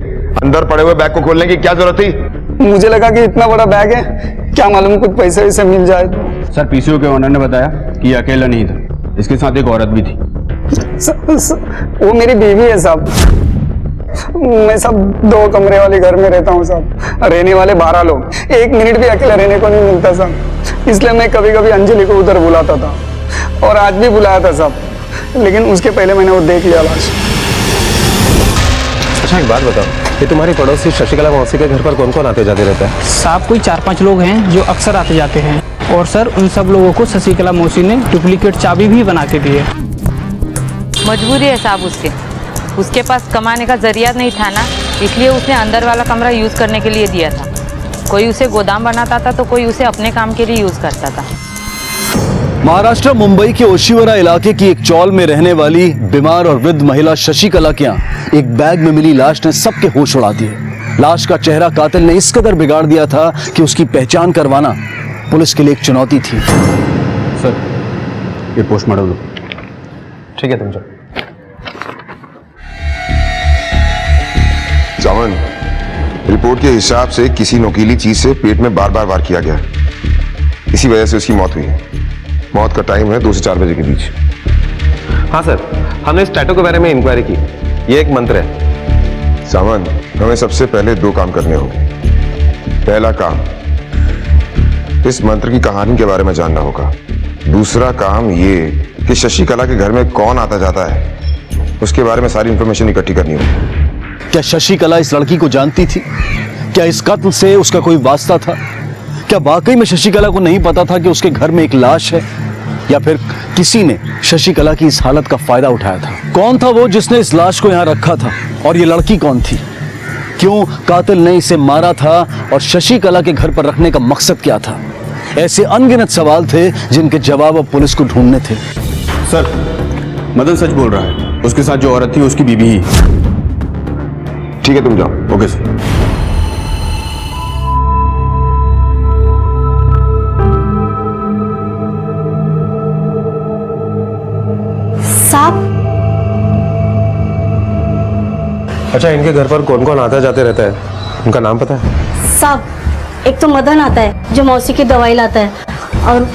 अंदर पड़े हुए बैग को खोलने की क्या जरूरत थी? मुझे लगा कि इतना बड़ा बैग है, क्या मालूम कुछ पैसे वैसे मिल जाए तो। सर, पीसीओ के ऑनर ने बताया कि ये अकेला नहीं था, इसके साथ एक औरत भी थी। वो मेरी बीवी है साहब। मैं सब 2 कमरे वाले घर में रहता हूँ साहब। रहने वाले 12 लोग, 1 मिनट भी अकेला रहने को नहीं मिलता साहब। इसलिए मैं कभी कभी अंजलि को उधर बुलाता था, और आज भी बुलाया था साहब, लेकिन उसके पहले मैंने वो देख लिया लाश। अच्छा, एक बात बताओ, ये तुम्हारी पड़ोसी शशिकला मौसी के घर पर कौन कौन आते जाते रहता है? साहब कोई 4-5 लोग हैं जो अक्सर आते जाते हैं, और सर उन सब लोगों को शशिकला मौसी ने डुप्लीकेट चाबी भी बना के दी है। मजबूरी है साहब उसके पास कमाने का जरिया नहीं था ना, इसलिए उसने अंदर वाला कमरा यूज करने के लिए दिया था। कोई उसे गोदाम बनाता था तो कोई उसे अपने काम के लिए यूज करता था। महाराष्ट्र मुंबई के ओशिवरा इलाके की एक चौल में रहने वाली बीमार और वृद्ध महिला शशिकला के यहाँ एक बैग में मिली लाश ने सबके होश उड़ा दिए। लाश का चेहरा कातिल ने इस कदर बिगाड़ दिया था कि उसकी पहचान करवाना पुलिस के लिए एक चुनौती थी। सर, ये पोस्टमार्टम लो। ठीक है, तुम जाओ। सावन, रिपोर्ट के हिसाब से किसी नोकीली चीज से पेट में बार बार वार किया गया, इसी वजह से उसकी मौत हुई है। मौत का टाइम है 2 से 4 बजे के बीच। हाँ सर, हमने इस टैटू के बारे में इंक्वायरी की। ये एक मंत्र है। सावन, हमें सबसे पहले 2 काम करने होंगे। पहला काम, इस मंत्र की कहानी के बारे में जानना होगा। दूसरा काम ये कि शशिकला के घर में कौन आता जाता है, उसके बारे में सारी इंफॉर्मेशन इकट्ठी करनी होगी। क्या शशिकला इस लड़की को जानती थी? क्या इस कत्ल से उसका कोई वास्ता था? क्या वाकई में शशिकला को नहीं पता था कि उसके घर में एक लाश है, या फिर किसी ने शशिकला की इस हालत का फायदा उठाया था? कौन था वो जिसने इस लाश को यहाँ रखा था, और ये लड़की कौन थी? क्यों कातिल ने इसे मारा था, और शशिकला के घर पर रखने का मकसद क्या था? ऐसे अनगिनत सवाल थे जिनके जवाब अब पुलिस को ढूंढने थे। सर, मदन सच बोल रहा है। उसके साथ जो औरत थी उसकी बीवी ही। ठीक है, तुम जाओ। Okay sir. साहब, अच्छा, इनके घर पर कौन कौन आता जाते रहता है, उनका नाम पता है? साहब एक तो मदन आता है जो मौसी की दवाई लाता है, और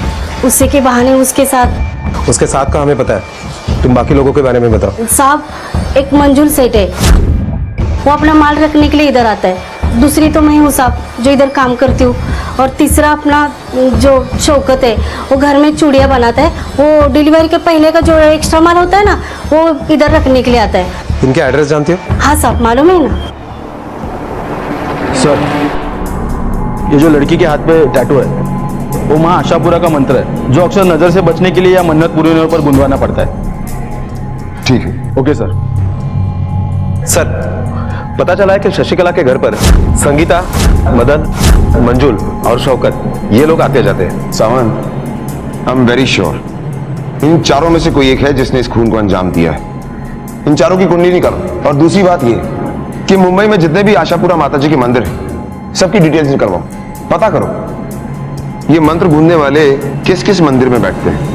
उसी के बहाने उसके साथ का हमें पता है। तुम बाकी लोगों के बारे में बताओ। साहब एक मंजुल सेठ है, वो अपना माल रखने के लिए इधर आता है। दूसरी तो मैं हूँ साहब जो इधर काम करती हूँ, और तीसरा अपना जो शौकत है वो घर में चूड़ियाँ बनाता है। वो डिलीवरी के पहले का जो एक्स्ट्रा माल होता है ना, वो इधर रखने के लिए आता है। इनके एड्रेस जानती हो? हाँ साहब, मालूम है ना। सर, ये जो लड़की के हाथ पे टैटू है वो माँ आशापुरा का मंत्र है, जो अक्सर नजर से बचने के लिए या मन्नत पूरी होने पर गुंदवाना पड़ता है। ठीक है। Okay sir. सर, पता चला है कि शशिकला के घर पर संगीता, मदन, मंजुल और शौकत, ये लोग आते जाते हैं। सावन, I am very sure in चारों में से कोई एक है जिसने इस खून को अंजाम दिया है। इन चारों की कुंडली निकालो, और दूसरी बात ये कि मुंबई में जितने भी आशापुरा माता जी के मंदिर हैं, सबकी डिटेल्स निकलवाओ, पता करो ये मंत्र गूंजने वाले किस किस मंदिर में बैठते हैं।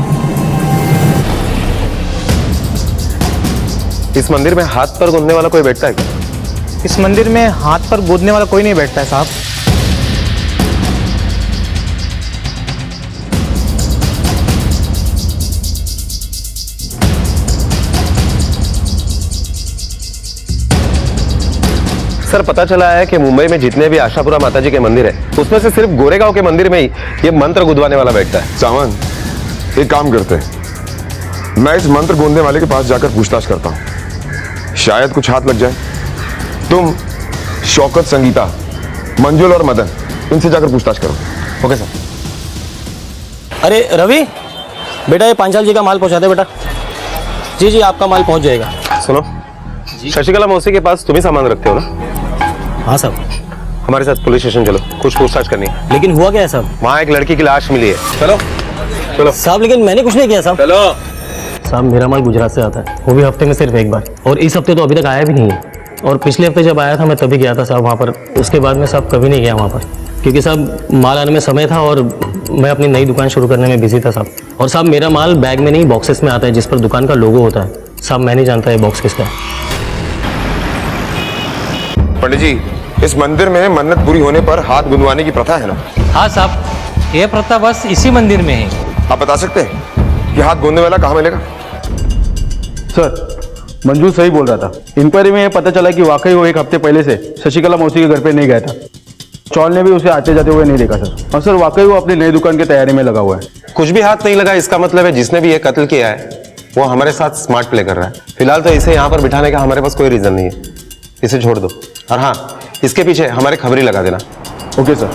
इस मंदिर में हाथ पर गूंजने वाला कोई बैठता है क्या? इस मंदिर में हाथ पर गोदने वाला कोई नहीं बैठता है साहब। सर, पता चला है कि मुंबई में जितने भी आशापुरा माता जी के मंदिर है, उसमें से सिर्फ गोरेगांव के मंदिर में ही ये मंत्र गुदवाने वाला बैठता है। सावन, एक काम करते हैं, मैं इस मंत्र गूंजने वाले के पास जाकर पूछताछ करता हूं, शायद कुछ हाथ लग जाए। तुम शौकत, संगीता, मंजुल और मदन, इनसे जाकर पूछताछ करो। Okay sir. अरे रवि बेटा, ये पांचाल जी का माल पहुंचा दे बेटा। जी जी, आपका माल पहुंच जाएगा। सुनो, शशिकला मौसी के पास तुम ही सामान रखते हो ना? हाँ साहब। हमारे साथ पुलिस स्टेशन चलो, कुछ पूछताछ करनी है। लेकिन हुआ क्या है साहब? वहाँ एक लड़की की लाश मिली है। चलो। चलो साहब, लेकिन मैंने कुछ नहीं किया साहब। चलो साहब, मेरा माल गुजरात से आता है, वो भी हफ्ते में सिर्फ एक बार, और इस हफ्ते तो अभी तक आया भी नहीं है। और पिछले हफ्ते जब आया था मैं तभी गया था साहब वहाँ पर, उसके बाद में साहब कभी नहीं गया वहाँ पर, क्योंकि साहब माल आने में समय था और मैं अपनी नई दुकान शुरू करने में बिजी था साहब। और साहब मेरा माल बैग में नहीं बॉक्सेस में आता है, जिस पर दुकान का लोगो होता है। साहब मैं नहीं जानता ये बॉक्स किसका है। पंडित जी, इस मंदिर में मन्नत पूरी होने पर हाथ गुंदवाने की प्रथा है ना? हाँ साहब, ये प्रथा बस इसी मंदिर में है। आप बता सकते हैं कि हाथ गूंदने वाला कहाँ मिलेगा? सर, मंजू सही बोल रहा था। इंक्वायरी में ये पता चला कि वाकई वो एक हफ्ते पहले से शशिकला मौसी के घर पे नहीं गया था। चौल ने भी उसे आते जाते हुए नहीं देखा सर। और सर वाकई वो अपनी नई दुकान की तैयारी में लगा हुआ है। कुछ भी हाथ नहीं लगा, इसका मतलब है जिसने भी ये कत्ल किया है वो हमारे साथ स्मार्ट प्ले कर रहा है। फिलहाल तो इसे यहाँ पर बिठाने का हमारे पास कोई रीजन नहीं है, इसे छोड़ दो। और हाँ, इसके पीछे हमारे खबरी लगा देना। Okay sir.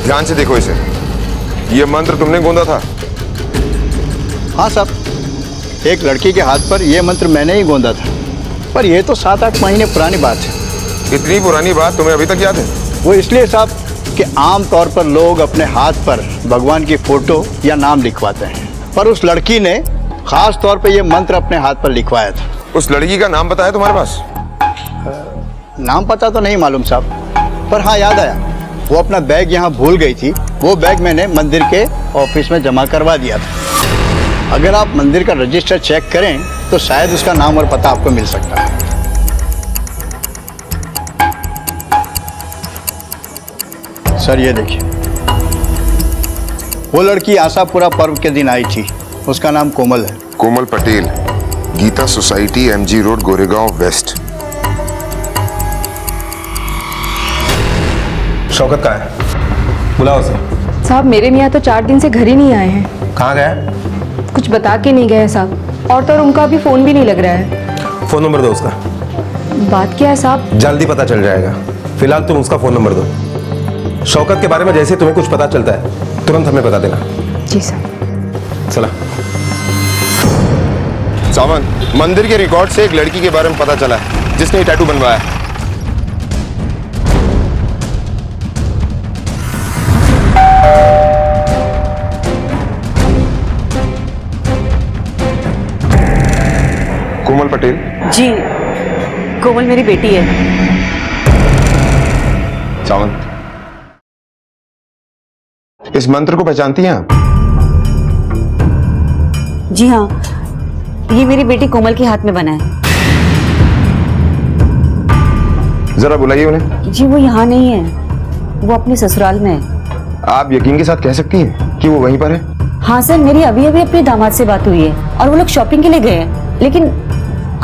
ध्यान से देखो इसे, ये मंत्र तुमने गूंदा था? हाँ साहब, एक लड़की के हाथ पर यह मंत्र मैंने ही गोंदा था, पर यह तो 7-8 महीने पुरानी बात है। इतनी पुरानी बात तुम्हें अभी तक याद है? वो इसलिए साहब कि आम तौर पर लोग अपने हाथ पर भगवान की फोटो या नाम लिखवाते हैं, पर उस लड़की ने खास तौर पर यह मंत्र अपने हाथ पर लिखवाया था। उस लड़की का नाम पता है तुम्हारे पास? नाम पता तो नहीं मालूम साहब, पर हाँ याद आया, वो अपना बैग यहाँ भूल गई थी। वो बैग मैंने मंदिर के ऑफिस में जमा करवा दिया था। अगर आप मंदिर का रजिस्टर चेक करें तो शायद उसका नाम और पता आपको मिल सकता है। सर ये देखिए, वो लड़की आशापुरा पर्व के दिन आई थी, उसका नाम कोमल है। Komal Patel, Geeta society, MG road, Goregaon west. Shaukat कहाँ है? बुलाओ उसे। साहब, मेरे मियाँ तो 4 दिन से घर ही नहीं आए हैं। कहाँ गया? कुछ बता के नहीं गए साहब, और तो उनका अभी फोन भी नहीं लग रहा है। फोन नंबर दो उसका। बात क्या है साहब? जल्दी पता चल जाएगा, फिलहाल तुम उसका फोन नंबर दो। शौकत के बारे में जैसे तुम्हें कुछ पता चलता है तुरंत हमें बता देना। जी सर। चला। सावंत, मंदिर के रिकॉर्ड से एक लड़की के बारे में पता चला है जिसने ये टैटू बनवाया है। कोमल पटेल? जी, कोमल मेरी बेटी है। सावंत, इस मंत्र को पहचानती हैं आप? जी हाँ, ये मेरी बेटी कोमल के हाथ में बना है। जरा बुलाइए उन्हें। जी वो यहाँ नहीं है, वो अपने ससुराल में है। आप यकीन के साथ कह सकती हैं कि वो वहीं पर है? हाँ सर, मेरी अभी अभी अपने दामाद से बात हुई है और वो लोग शॉपिंग के लिए गए हैं। लेकिन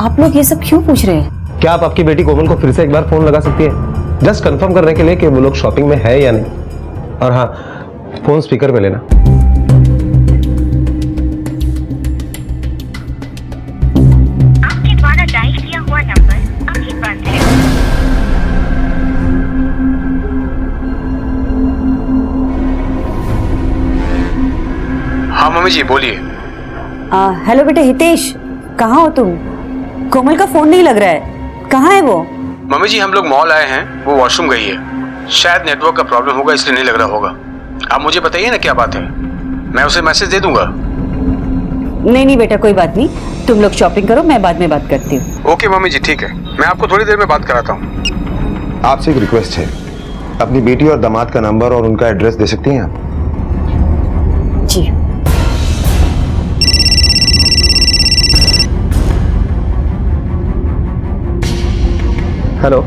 आप लोग ये सब क्यों पूछ रहे हैं? क्या आप आपकी बेटी कोमल को फिर से एक बार फोन लगा सकती हैं, जस्ट कंफर्म करने के लिए कि वो लोग शॉपिंग में है या नहीं? और हाँ, फोन स्पीकर पे लेना। आपके द्वारा डायल किया हुआ नंबर अभी बंद है। हाँ मम्मी जी बोलिए। हेलो बेटे हितेश, कहाँ हो तुम? कोमल का फोन नहीं लग रहा है, कहाँ है वो? मम्मी जी हम लोग मॉल आए हैं, वो वॉशरूम गई है, शायद नेटवर्क का प्रॉब्लम होगा इसलिए नहीं लग रहा होगा। आप मुझे बताइए ना क्या बात है, मैं उसे मैसेज दे दूंगा। नहीं नहीं बेटा, कोई बात नहीं, तुम लोग शॉपिंग करो, मैं बाद में बात करती हूँ। ओके मम्मी जी ठीक है, मैं आपको थोड़ी देर में बात कराता हूँ। आपसे एक रिक्वेस्ट है, अपनी बेटी और दामाद का नंबर और उनका एड्रेस दे सकती हैं आप? जी। हेलो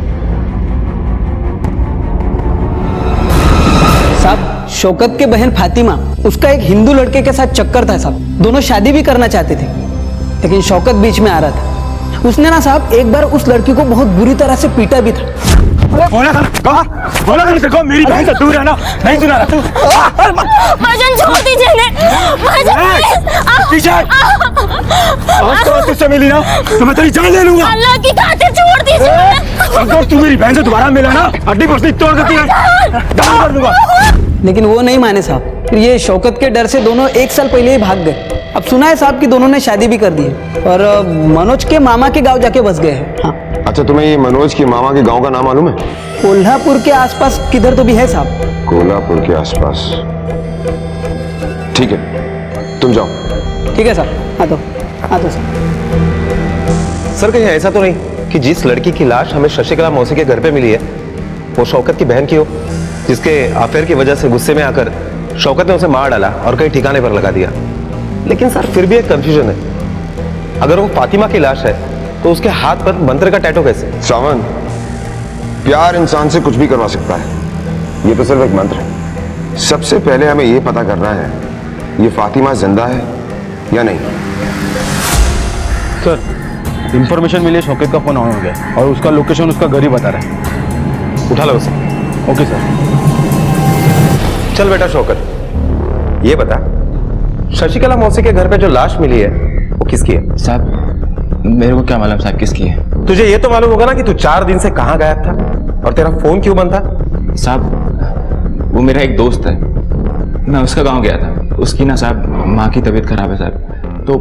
साहब, शौकत के बहन फातिमा, उसका एक हिंदू लड़के के साथ चक्कर था साहब। दोनों शादी भी करना चाहते थे, लेकिन शौकत बीच में आ रहा था। उसने ना साहब एक बार उस लड़की को बहुत बुरी तरह से पीटा भी था। बोला था मेरी बहन से दूर रहना, नहीं सुना रहा तू? भजन छोड़ दीजिए तुझसे मिली ना तो मैं तेरी जान ले लूंगा। अल्लाह की खातिर छोड़ दीजिए। अगर तू मेरी बहन से दोबारा मिला ना, हड्डी पसली तोड़ देती है, डाल कर दूंगा। लेकिन वो नहीं माने साहब, फिर ये शौकत के डर से दोनों 1 साल पहले ही भाग गए। अब सुना है साहब कि दोनों ने शादी भी कर दी है और मनोज के मामा के गांव जाके बस गए हैं। हाँ अच्छा, तुम्हें ये मनोज की मामा के गांव का नाम मालूम है? कोल्हापुर के आसपास किधर तो भी है साहब। कोल्हापुर के आसपास, ठीक है, तुम जाओ। ठीक है साहब, आ दो सर कहीं ऐसा तो नहीं कि जिस लड़की की लाश हमें शशिकला मौसी के घर पे मिली है वो शौकत की बहन की हो, जिसके अफेयर की वजह से गुस्से में आकर शौकत ने उसे मार डाला और कहीं ठिकाने पर लगा दिया। लेकिन सर फिर भी एक कंफ्यूजन है, अगर वो फातिमा की लाश है तो उसके हाथ पर मंत्र का टैटू कैसे? सावन, प्यार इंसान से कुछ भी करवा सकता है, ये तो सिर्फ एक मंत्र है। सबसे पहले हमें ये पता करना है ये फातिमा जिंदा है या नहीं। सर इंफॉर्मेशन मिली है, शौकत का फोन ऑन हो गया और उसका लोकेशन उसका घर ही बता रहा है। उठा लो उसे। Okay sir. चल बेटा शौकत, ये बता शशिकला मौसी के घर पे जो लाश मिली है वो किसकी है? साहब मेरे को क्या मालूम साहब किसकी है। तुझे ये तो मालूम होगा ना कि तू 4 दिन से कहां गायब था और तेरा फोन क्यों बंद था? साहब वो मेरा एक दोस्त है, मैं उसका गांव गया था, उसकी ना साहब माँ की तबीयत खराब है साहब, तो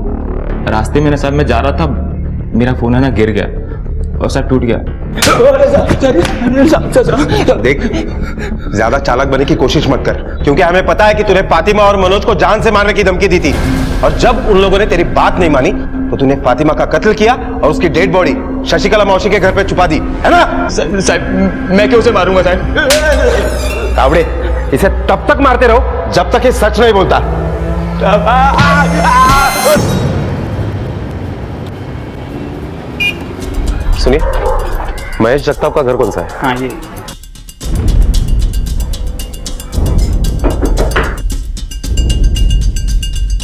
रास्ते में ना साहब मैं जा रहा था, मेरा फोन है ना गिर गया और साहब टूट गया। देख ज्यादा चालाक बनने की कोशिश मत कर, क्योंकि हमें पता है कि तूने फातिमा और मनोज को जान से मारने की धमकी दी थी और जब उन लोगों ने तेरी बात नहीं मानी तो तूने फातिमा का कत्ल किया और उसकी डेड बॉडी शशिकला मौसी के घर पे छुपा दी, है ना? साहब मैं क्यों उसे मारूंगा साहब? कावड़े, इसे तब तक मारते रहो जब तक ये सच नहीं बोलता। सुनिए, महेश जगताप का घर कौन सा है? हाँ ये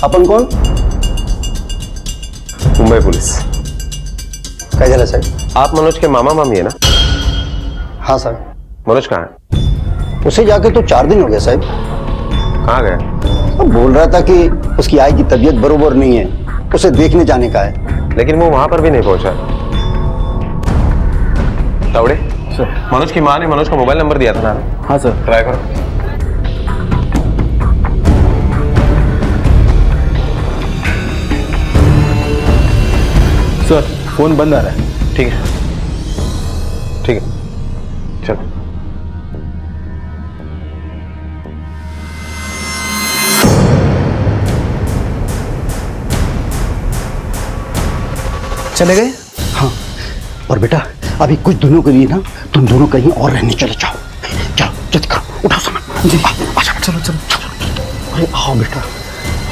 अपन कौन? मुंबई पुलिस। काय झालं साहेब? आप मनोज के मामा मामी है ना? हाँ सर। मनोज कहाँ है? उसे जाके तो 4 दिन हो गया साहब। कहाँ गया? अब बोल रहा था कि उसकी आई की तबीयत बरोबर नहीं है, उसे देखने जाने का है। लेकिन वो वहां पर भी नहीं पहुंचा। तावड़े सर, मनोज की माँ ने मनोज का मोबाइल नंबर दिया था ना? हाँ सर। ट्राई करो। सर फोन बंद आ रहा है। ठीक है ठीक है, चल। चले गए? हाँ। और बेटा अभी कुछ दिनों के लिए ना तुम दोनों कहीं और रहने चले जाओ। चलो जल्दी करो, उठाओ सामान। जी अच्छा, चलो चलो चलो। अरे आओ बेटा,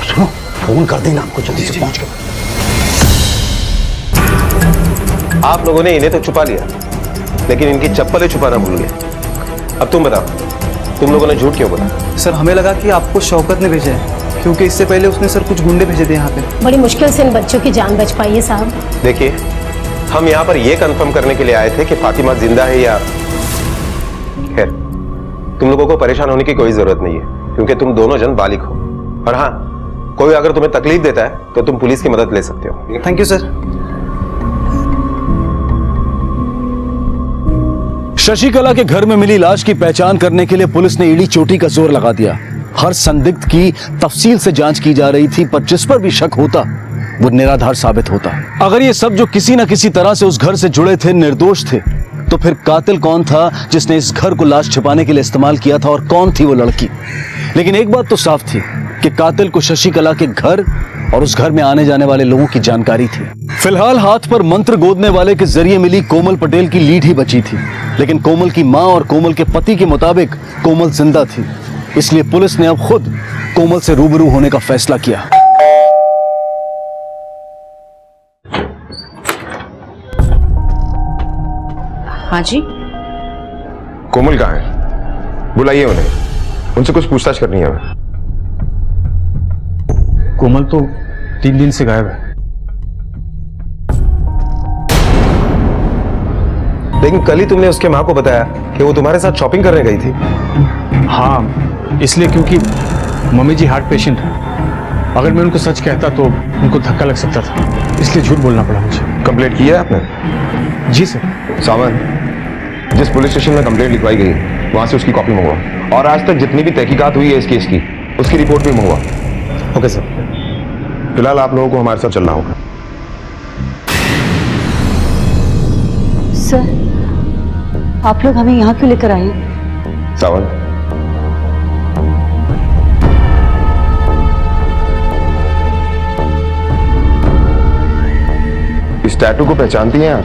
सुनो फोन कर देना हमको जल्दी से पहुंच के। आप लोगों ने इन्हें तो छुपा लिया, लेकिन इनकी चप्पलें छुपाना भूल गए। अब तुम बताओ, तुम लोगों ने झूठ क्यों बोला? सर हमें लगा कि आपको शौकत ने भेजा है, क्योंकि इससे पहले उसने सर कुछ गुंडे भेजे थे यहाँ पे। बड़ी मुश्किल से इन बच्चों की जान बच पाई है साहब। देखिए, हम यहाँ पर यह कंफर्म करने के लिए आए थे कि फातिमा जिंदा है या। खैर, तुम लोगों को परेशान होने की कोई जरूरत नहीं है, क्योंकि तुम दोनों जन बालिग हो। और हाँ, कोई अगर तुम्हें तकलीफ देता है तो तुम पुलिस की मदद ले सकते हो। Thank you sir. शशिकला के घर में मिली लाश की पहचान करने के लिए पुलिस ने ईड़ी चोटी का जोर लगा दिया। हर संदिग्ध की तफसील से जांच की जा रही थी, पर जिस पर भी शक होता वो निराधार साबित होता। अगर ये सब जो किसी न किसी तरह से उस घर से जुड़े थे निर्दोष थे, तो फिर कातिल कौन था जिसने इस घर को लाश छिपाने के लिए इस्तेमाल किया था, और कौन थी वो लड़की? लेकिन एक बात तो साफ थी कि कातिल को शशिकला के घर और उस घर में आने जाने वाले लोगों की जानकारी थी। फिलहाल हाथ पर मंत्र गोदने वाले के जरिए मिली कोमल पटेल की लीड ही बची थी, लेकिन कोमल की मां और कोमल के पति के मुताबिक कोमल जिंदा थी। इसलिए पुलिस ने अब खुद कोमल से रूबरू होने का फैसला किया। हाँ जी। कोमल कहाँ है? बुलाइए उन्हें, उनसे कुछ पूछताछ करनी है हमें। कोमल तो 3 दिन से गायब है। लेकिन कल ही तुमने उसके माँ को बताया कि वो तुम्हारे साथ शॉपिंग करने गई थी। हाँ, इसलिए क्योंकि मम्मी जी हार्ट पेशेंट है। अगर मैं उनको सच कहता तो उनको धक्का लग सकता था, इसलिए झूठ बोलना पड़ा मुझे। कंप्लेंट की है आपने? जी सर। सावन, जिस पुलिस स्टेशन में कंप्लेंट लिखवाई गई वहां से उसकी कॉपी मंगवा, और आज तक जितनी भी तहकीकात हुई है इस केस की उसकी रिपोर्ट भी मंगवा। Okay sir. फिलहाल आप लोगों को हमारे साथ चलना होगा। सर आप लोग हमें यहाँ क्यों लेकर आए? सावंत, इस टैटू को पहचानती हैं आप?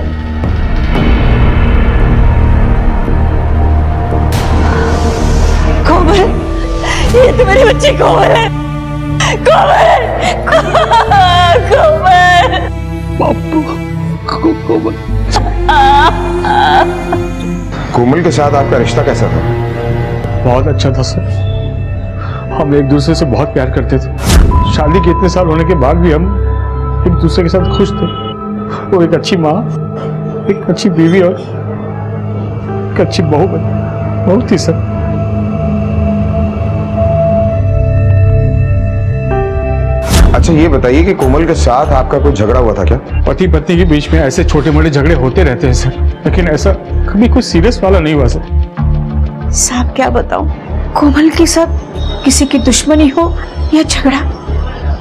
कोमल, ये तो मेरी बच्ची कोमल है। कोमल, कोमल, बापू, कोमल। कोमल के साथ आपका रिश्ता कैसा था? बहुत अच्छा था सर। हम एक दूसरे से बहुत प्यार करते थे। शादी के इतने साल होने के बाद भी हम एक दूसरे के साथ खुश थे। वो एक अच्छी माँ, एक अच्छी बीवी और एक अच्छी बहू बनी। बहुत ही सर। अच्छा ये बताइए कि कोमल के साथ आपका कोई झगड़ा हुआ था क्या? पति पत्नी के बीच में ऐसे छोटे मोटे झगड़े होते रहते हैं सर, लेकिन ऐसा कभी कोई सीरियस वाला नहीं हुआ सर। साहब क्या बताऊं, कोमल के साथ किसी की दुश्मनी हो या झगड़ा,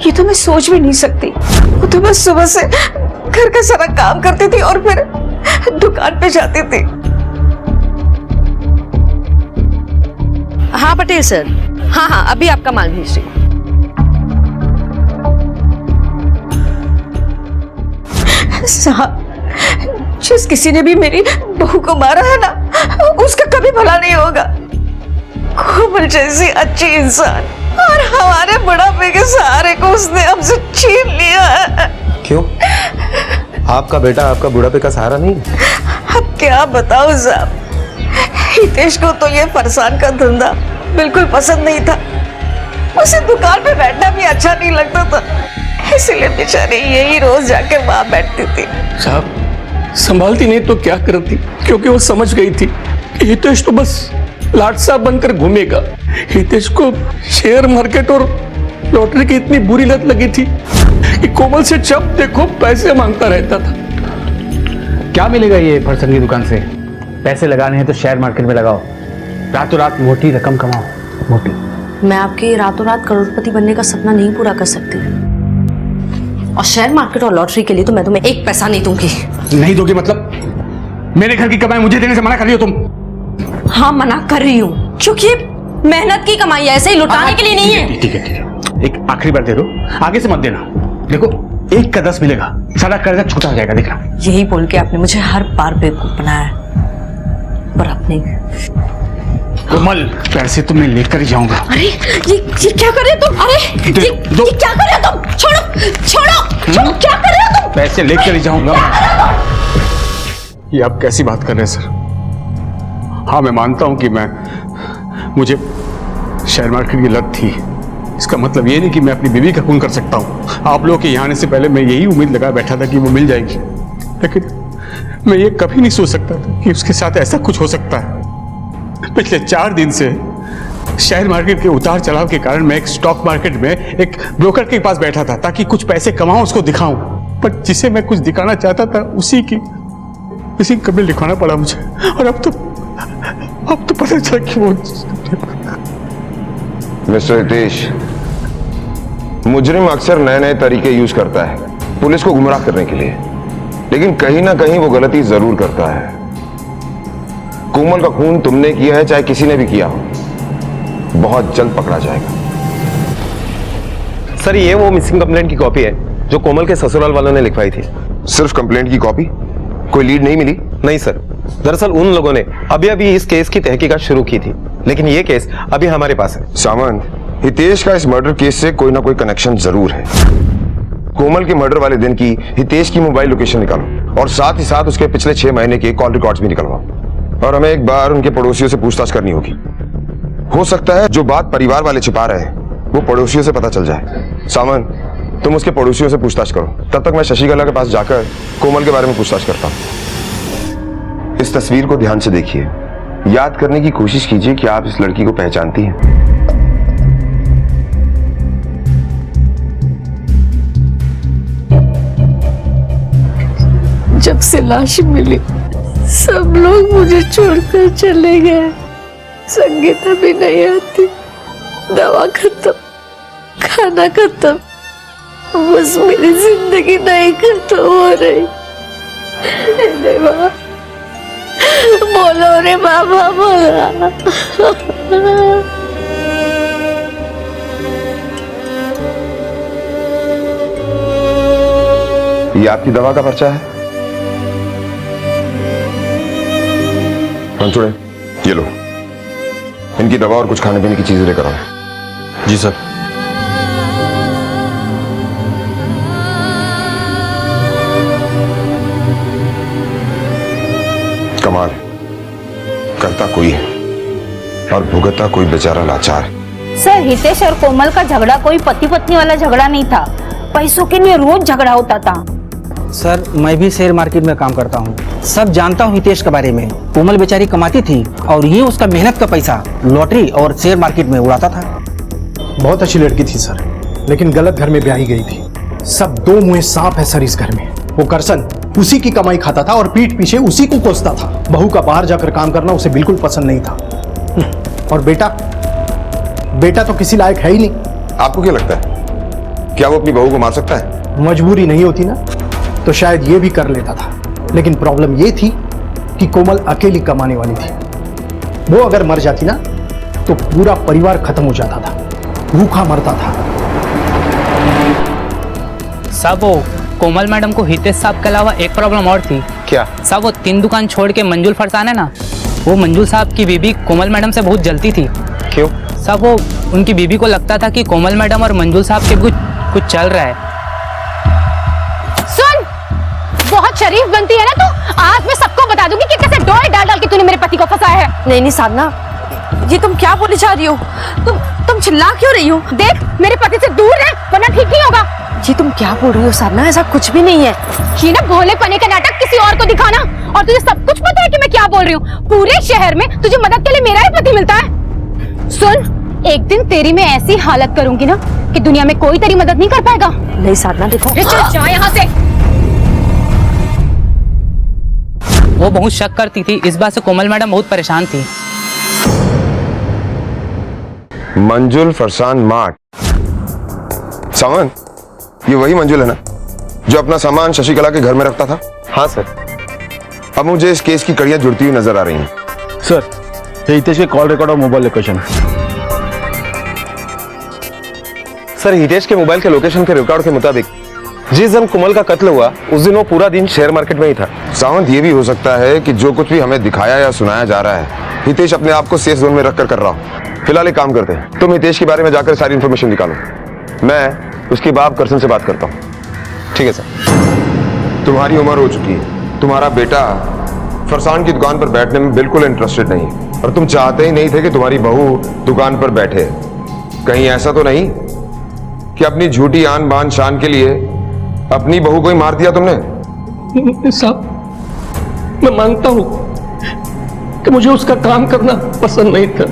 ये तो मैं सोच भी नहीं सकती। वो तो बस सुबह से घर का सारा काम करती थी और फिर दुकान पे जाती थी। हाँ पटेल सर, हाँ अभी आपका माल भेज रही हूँ। साहब, जिस किसी ने भी मेरी बहू को मारा है ना, उसका कभी भला नहीं होगा। कोमल जैसी अच्छी इंसान और हमारे बुढ़ापे के सहारे को उसने हमसे छीन लिया है। क्यों? आपका बेटा आपका बुढ़ापे का सहारा नहीं? अब क्या बताऊं साहब, हितेश को तो ये फरसान का धंधा बिल्कुल पसंद नहीं था। उसे दुकान पे बैठना भी अच्छा नहीं लगता था, इसलिए बेचारी यही रोज जाके वहां बैठती थी। साहब, संभालती नहीं तो क्या करती, क्योंकि वो समझ गई थी कि हितेश तो बस लाट साहब बनकर घूमेगा। हितेश को शेयर मार्केट और लॉटरी की इतनी बुरी लत लगी थी कि कोमल से जब देखो पैसे मांगता रहता था। क्या मिलेगा ये फरसन की दुकान से? पैसे लगाने हैं तो शेयर मार्केट में लगाओ, रातों रात मोटी रकम कमाओ। मोटी। मैं आपके रातों रात करोड़पति बनने का सपना नहीं पूरा कर सकती, और शेयर मार्केट और लॉटरी के लिए तो मैं तुम्हें एक पैसा नहीं दूंगी। नहीं दोगे मतलब? मेरे घर की कमाई मुझे देने से मना कर रही हो तुम? हाँ मना कर रही हूँ, क्योंकि मेहनत की कमाई ऐसे ही लुटाने के लिए नहीं है। ठीक है, एक आखिरी बार दे दो, आगे से मत देना। देखो 1 का 10 मिलेगा, सारा कर्जा छूटा हो जाएगा, देखना। यही बोल के आपने मुझे हर बार बेवकूफ बनाया है, पर आपने। कोमल, पैसे तो मैं लेकर ही जाऊंगा। अरे ये क्या कर रहे हो तुम? अरे ये क्या कर रहे हो तुम? छोड़ो, क्या कर रहे हो तुम? पैसे लेकर ही जाऊंगा। ये आप कैसी बात कर रहे हैं सर? हाँ मैं मानता हूं कि मुझे शेयर मार्केट की लत थी। इसका मतलब ये नहीं कि मैं अपनी बीवी का खून कर सकता हूं। आप लोगों के यहाँ आने से पहले मैं यही उम्मीद लगा बैठा था कि वो मिल जाएगी, लेकिन मैं ये कभी नहीं सोच सकता था कि उसके साथ ऐसा कुछ हो सकता है। पिछले 4 दिन से शेयर मार्केट के उतार चढ़ाव के कारण मैं एक स्टॉक मार्केट में एक ब्रोकर के पास बैठा था ताकि कुछ पैसे कमाऊं, उसको दिखाऊं, पर जिसे मैं कुछ दिखाना चाहता था उसी की कभी लिखवाना पड़ा मुझे। और अब तो पता चला कि वो। मिस्टर हितेश, मुजरिम अक्सर नए नए तरीके यूज करता है पुलिस को गुमराह करने के लिए, लेकिन कहीं ना कहीं वो गलती जरूर करता है। कोमल का खून तुमने किया है, चाहे किसी ने भी किया हो, बहुत जल्द पकड़ा जाएगा। सर ये वो मिसिंग कंप्लेंट की कॉपी है जो कोमल के ससुराल वालों ने लिखवाई थी। सिर्फ कंप्लेंट की कॉपी? कोई लीड नहीं मिली? नहीं सर, दरअसल उन लोगों ने अभी इस केस की तहकीकात शुरू की थी, लेकिन ये केस अभी हमारे पास है। सामंत, हितेश का इस मर्डर केस से कोई ना कोई कनेक्शन जरूर है। कोमल के मर्डर वाले दिन की हितेश की मोबाइल लोकेशन निकालो और साथ ही साथ उसके पिछले 6 महीने के कॉल रिकॉर्ड्स भी निकलवाओ। और हमें एक बार उनके पड़ोसियों से पूछताछ करनी होगी। हो सकता है जो बात परिवार वाले छिपा रहे हैं वो पड़ोसियों से पता चल जाए। सामंत, तुम उसके पड़ोसियों से पूछताछ करो, तब तक मैं शशिकला के पास जाकर कोमल के बारे में पूछताछ करता हूं। इस तस्वीर को ध्यान से देखिए, याद करने की कोशिश कीजिए कि आप इस लड़की को पहचानती हैं। जब से लाश मिली सब लोग मुझे छोड़कर चले गए। संगीता भी नहीं आती, दवा खत्म, खाना खत्म, बस मेरी जिंदगी नहीं खत्म हो रही। देवा, बोलो रे बाबा बोलो। ये आपकी दवा का पर्चा है। मंचूड़े ये लो, इनकी दवा और कुछ खाने पीने की चीजें लेकर आओ। जी सर। कमाल है, करता कोई है और भुगतता कोई बेचारा लाचार। सर हितेश और कोमल का झगड़ा कोई पति पत्नी वाला झगड़ा नहीं था, पैसों के लिए रोज झगड़ा होता था। सर मैं भी शेयर मार्केट में काम करता हूँ, सब जानता हूँ हितेश के बारे में। कोमल बेचारी कमाती थी और ये उसका मेहनत का पैसा लॉटरी और शेयर मार्केट में उड़ाता था। बहुत अच्छी लड़की थी सर, लेकिन गलत घर में ब्याही गई थी। सब दो मुंहे सांप है सर इस घर में। वो करसन उसी की कमाई खाता था और पीठ पीछे उसी को कोसता था। बहू का बाहर जाकर काम करना उसे बिल्कुल पसंद नहीं था। और बेटा तो किसी लायक है ही नहीं। आपको क्या लगता है, क्या वो अपनी बहू को मार सकता है? मजबूरी नहीं होती ना तो शायद ये भी कर लेता था, लेकिन प्रॉब्लम ये थी कि कोमल अकेली कमाने वाली थी। वो अगर मर जाती ना तो पूरा परिवार खत्म हो जाता था, भूखा मरता था। साहब वो कोमल मैडम को हितेश साहब के अलावा एक प्रॉब्लम और थी। क्या? साहब वो 3 दुकान छोड़ के मंजुल फरसान है ना, वो मंजुल साहब की बीबी कोमल मैडम से बहुत जलती थी। क्यों? साहब वो उनकी बीबी को लगता था कि कोमल मैडम और मंजुल साहब के कुछ चल रहा है। सुन, बहुत शरीफ बनती है ना तू, आज मैं सबको बता दूंगी कि कैसे डोर डाल डाल के तूने मेरे पति को फंसाया है। नहीं नहीं साधना, ये तुम क्या बोली जा रही हो? तुम चिल्ला क्यों रही हो? देख मेरे पति से दूर रह वरना ठीक नहीं होगा। जी तुम क्या बोल रही हो साधना, ऐसा कुछ भी नहीं है। ये ना भोले पने का नाटक किसी और को दिखाना, और तुझे सब कुछ पता है कि मैं क्या बोल रही हूँ। पूरे शहर में तुझे मदद के लिए मेरा ही पति मिलता है। सुन, एक दिन तेरी मैं ऐसी हालत करूंगी ना कि दुनिया में कोई तेरी मदद नहीं कर पाएगा। नहीं साधना देखो, चल जा यहाँ से। वो बहुत शक करती थी, इस बात से कोमल मैडम बहुत परेशान थी। मंजुल फरसान मार्ट। सामान, ये वही मंजुल है ना जो अपना सामान शशिकला के घर में रखता था? हाँ सर। अब मुझे इस केस की कड़ियां जुड़ती हुई नजर आ रही हैं। सर ये हितेश के कॉल रिकॉर्ड और मोबाइल लोकेशन। सर हितेश के मोबाइल के लोकेशन के रिकॉर्ड के मुताबिक जिस दिन कोमल का कत्ल हुआ उस दिन वो पूरा दिन शेयर मार्केट में ही था। सावंत, ये भी हो सकता है कि जो कुछ भी हमें दिखाया या सुनाया जा रहा है हितेश अपने आप को सेफ जोन में रखकर कर रहा हो। फिलहाल एक काम करते हैं, तुम हितेश के बारे में जाकर सारी इंफॉर्मेशन निकालो, मैं उसके बाप करसन से बात करता हूँ। ठीक है सर। तुम्हारी उम्र हो चुकी है, तुम्हारा बेटा फरसान की दुकान पर बैठने में बिल्कुल इंटरेस्टेड नहीं है और तुम चाहते ही नहीं थे कि तुम्हारी बहू दुकान पर बैठे। कहीं ऐसा तो नहीं कि अपनी झूठी आन बान शान के लिए अपनी बहू को ही मार दिया तुमने? साहब मैं मानता हूं कि मुझे उसका काम करना पसंद नहीं था,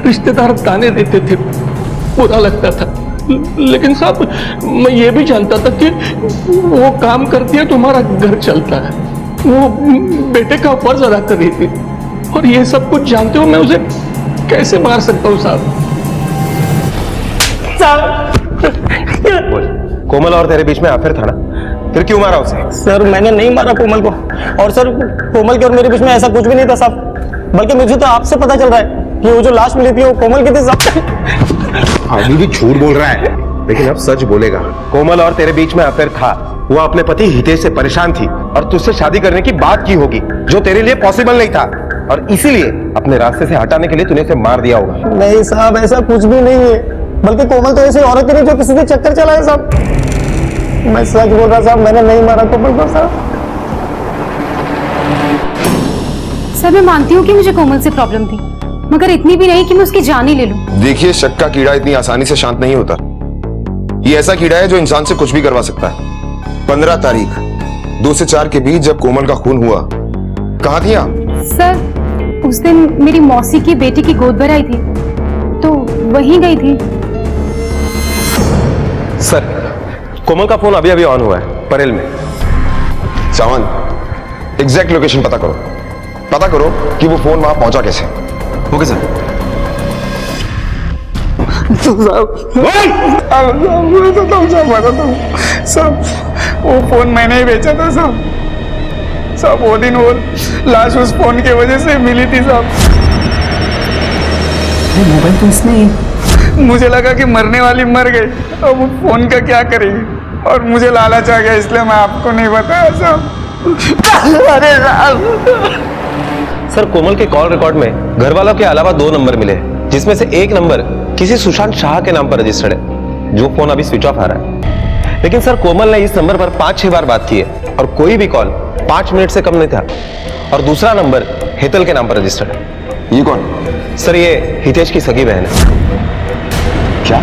रिश्तेदार ताने देते थे, बुरा लगता था, लेकिन साहब मैं ये भी जानता था कि वो काम करती है तो हमारा घर चलता है, वो बेटे का फर्ज अदा कर रही थी, और ये सब कुछ जानते हो मैं उसे कैसे मार सकता हूँ साहब? कोमल और तेरे बीच में आफिर था ना, फिर क्यों मारा उसे? सर मैंने नहीं मारा कोमल को, और सर कोमल के और मेरे बीच में ऐसा कुछ भी नहीं था साहब, बल्कि मुझे तो आपसे पता चल रहा है कि वो जो लाश मिली थी वो कोमल की थी साहब। अभी भी झूठ बोल रहा है, लेकिन अब सच बोलेगा। कोमल और तेरे बीच में अफेयर था, वो अपने पति हितेश से परेशान थी और तुझसे शादी करने की बात की होगी जो तेरे लिए पॉसिबल नहीं था, और इसीलिए अपने रास्ते से हटाने के लिए तूने उसे मार दिया होगा। नहीं साहब ऐसा कुछ भी नहीं है, बल्कि कोमल तो ऐसी औरत नहीं जो किसी से चक्कर चलाए साहब। मैं सच बोल रहा साहब, मैंने नहीं मारा कोमल को साहब। सर मैं मानती हूँ कि मुझे कोमल से प्रॉब्लम थी, मगर इतनी भी नहीं कि मैं उसकी जान ही ले लूं। देखिए, शक का कीड़ा इतनी आसानी से शांत नहीं होता। ये ऐसा कीड़ा है जो इंसान से कुछ भी करवा सकता है। 15 तारीख 2 से 4 के बीच जब कोमल का खून हुआ, कहाँ थी आप? सर उस दिन मेरी मौसी की बेटी की गोद भराई थी तो वहीं गई थी। सर कोमल का फोन अभी अभी ऑन हुआ है परेल में। सावंत, एग्जैक्ट लोकेशन पता करो कि वो फोन वहां पहुंचा कैसे। Okay sir. सब वो फोन मैंने ही बेचा था साहब वो दिन वो लाश उस फोन की वजह से मिली थी साहब। मोबाइल तो इसने मुझे लगा कि मरने वाली मर गई, अब वो फोन का क्या करेगी, और मुझे लालच आ गया इसलिए मैं आपको नहीं बताया साहब। अरे सर कोमल के कॉल रिकॉर्ड में घर वालों के अलावा 2 नंबर मिले, जिसमें से एक नंबर किसी सुशांत शाह के नाम पर रजिस्टर्ड है, जो फोन अभी स्विच ऑफ आ रहा है। लेकिन सर कोमल ने इस नंबर पर 5-6 बार बात की है और कोई भी कॉल 5 मिनट से कम नहीं था। और दूसरा नंबर हेतल के नाम पर रजिस्टर्ड है। ये कौन? सर ये हितेश की सगी बहन है। क्या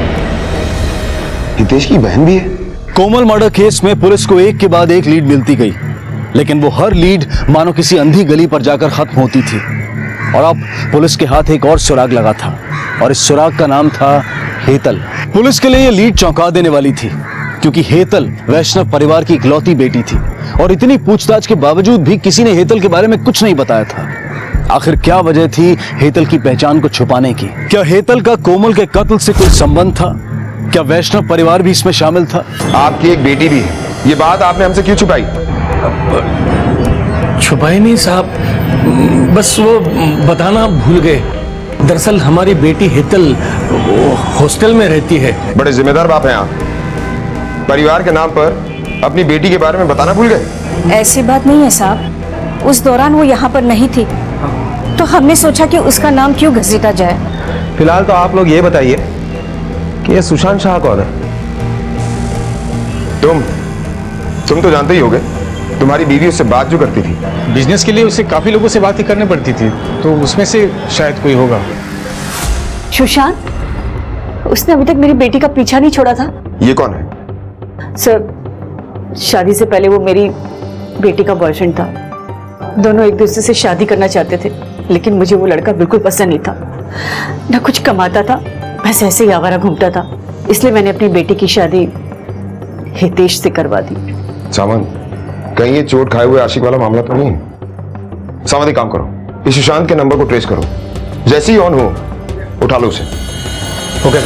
हितेश की बहन भी है? कोमल मर्डर केस में पुलिस को एक के बाद एक लीड मिलती गई, लेकिन वो हर लीड मानो किसी अंधी गली पर जाकर खत्म होती थी। और अब पुलिस के हाथ एक और सुराग लगा था, और इस सुराग का नाम था हेतल। पुलिस के लिए ये लीड चौंका देने वाली थी, क्योंकि हेतल वैष्णव परिवार की इकलौती बेटी थी, और इतनी पूछताछ के बावजूद भी किसी ने हेतल के बारे में कुछ नहीं बताया था। आखिर क्या वजह थी हेतल की पहचान को छुपाने की? क्या हेतल का कोमल के कत्ल से कोई संबंध था? क्या वैष्णव परिवार भी इसमें शामिल था? आपकी एक बेटी भी है, ये बात आपने हमसे क्यों छुपाई? छुपाई नहीं साहब, बस वो बताना भूल गए। दरअसल हमारी बेटी हेतल हॉस्टल में रहती है। बड़े जिम्मेदार बाप हैं आप, परिवार के नाम पर अपनी बेटी के बारे में बताना भूल गए? ऐसी बात नहीं है साहब, उस दौरान वो यहाँ पर नहीं थी, तो हमने सोचा कि उसका नाम क्यों घसीटा जाए। फिलहाल तो आप लोग ये बताइए कि ये सुशांत शाह कौन है? तुम तो जानते ही होगे, तुम्हारी बीवी उससे बात जो करती थी। बिजनेस के लिए उसे काफी लोगों से बात ही करनी पड़ती थी, तो उसमें से शायद कोई होगा। सुशांत, उसने अभी तक मेरी बेटी का पीछा नहीं छोड़ा था। ये कौन है? सर, शादी से पहले वो मेरी बेटी का बॉयफ्रेंड था। दोनों एक दूसरे से शादी करना चाहते थे, लेकिन मुझे वो लड़का बिल्कुल पसंद नहीं था। ना कुछ कमाता था, बस ऐसे ही आवारा घूमता था। इसलिए मैंने अपनी बेटी की शादी हितेश से करवा दी। सावंत, कहीं ये चोट खाए हुए आशिक वाला मामला तो नहीं है? सावंत, एक काम करो, इस सुशांत के नंबर को ट्रेस करो, जैसे ही ऑन हो उठा लो उसे। ओके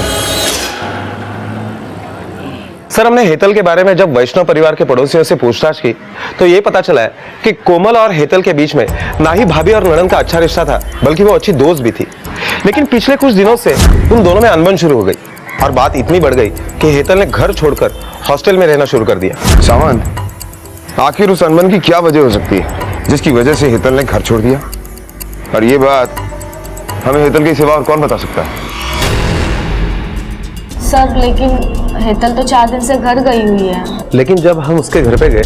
सर, हमने हेतल के बारे में जब वैष्णव परिवार के पड़ोसियों से पूछताछ की तो ये पता चला है कि कोमल और हेतल के बीच में ना ही भाभी और ननद का अच्छा रिश्ता था, बल्कि वो अच्छी दोस्त भी थी। लेकिन पिछले कुछ दिनों से उन दोनों में अनबन शुरू हो गई, और बात इतनी बढ़ गई कि हेतल ने घर छोड़कर हॉस्टल में रहना शुरू कर दिया। सावंत, आखिर उस अनबन की क्या वजह हो सकती है जिसकी वजह से हेतल ने घर छोड़ दिया? और ये बात हमें हेतल के सिवा और कौन बता सकता है? सर, लेकिन हेतल तो 4 दिन से घर गई हुई है। लेकिन जब हम उसके घर पे गए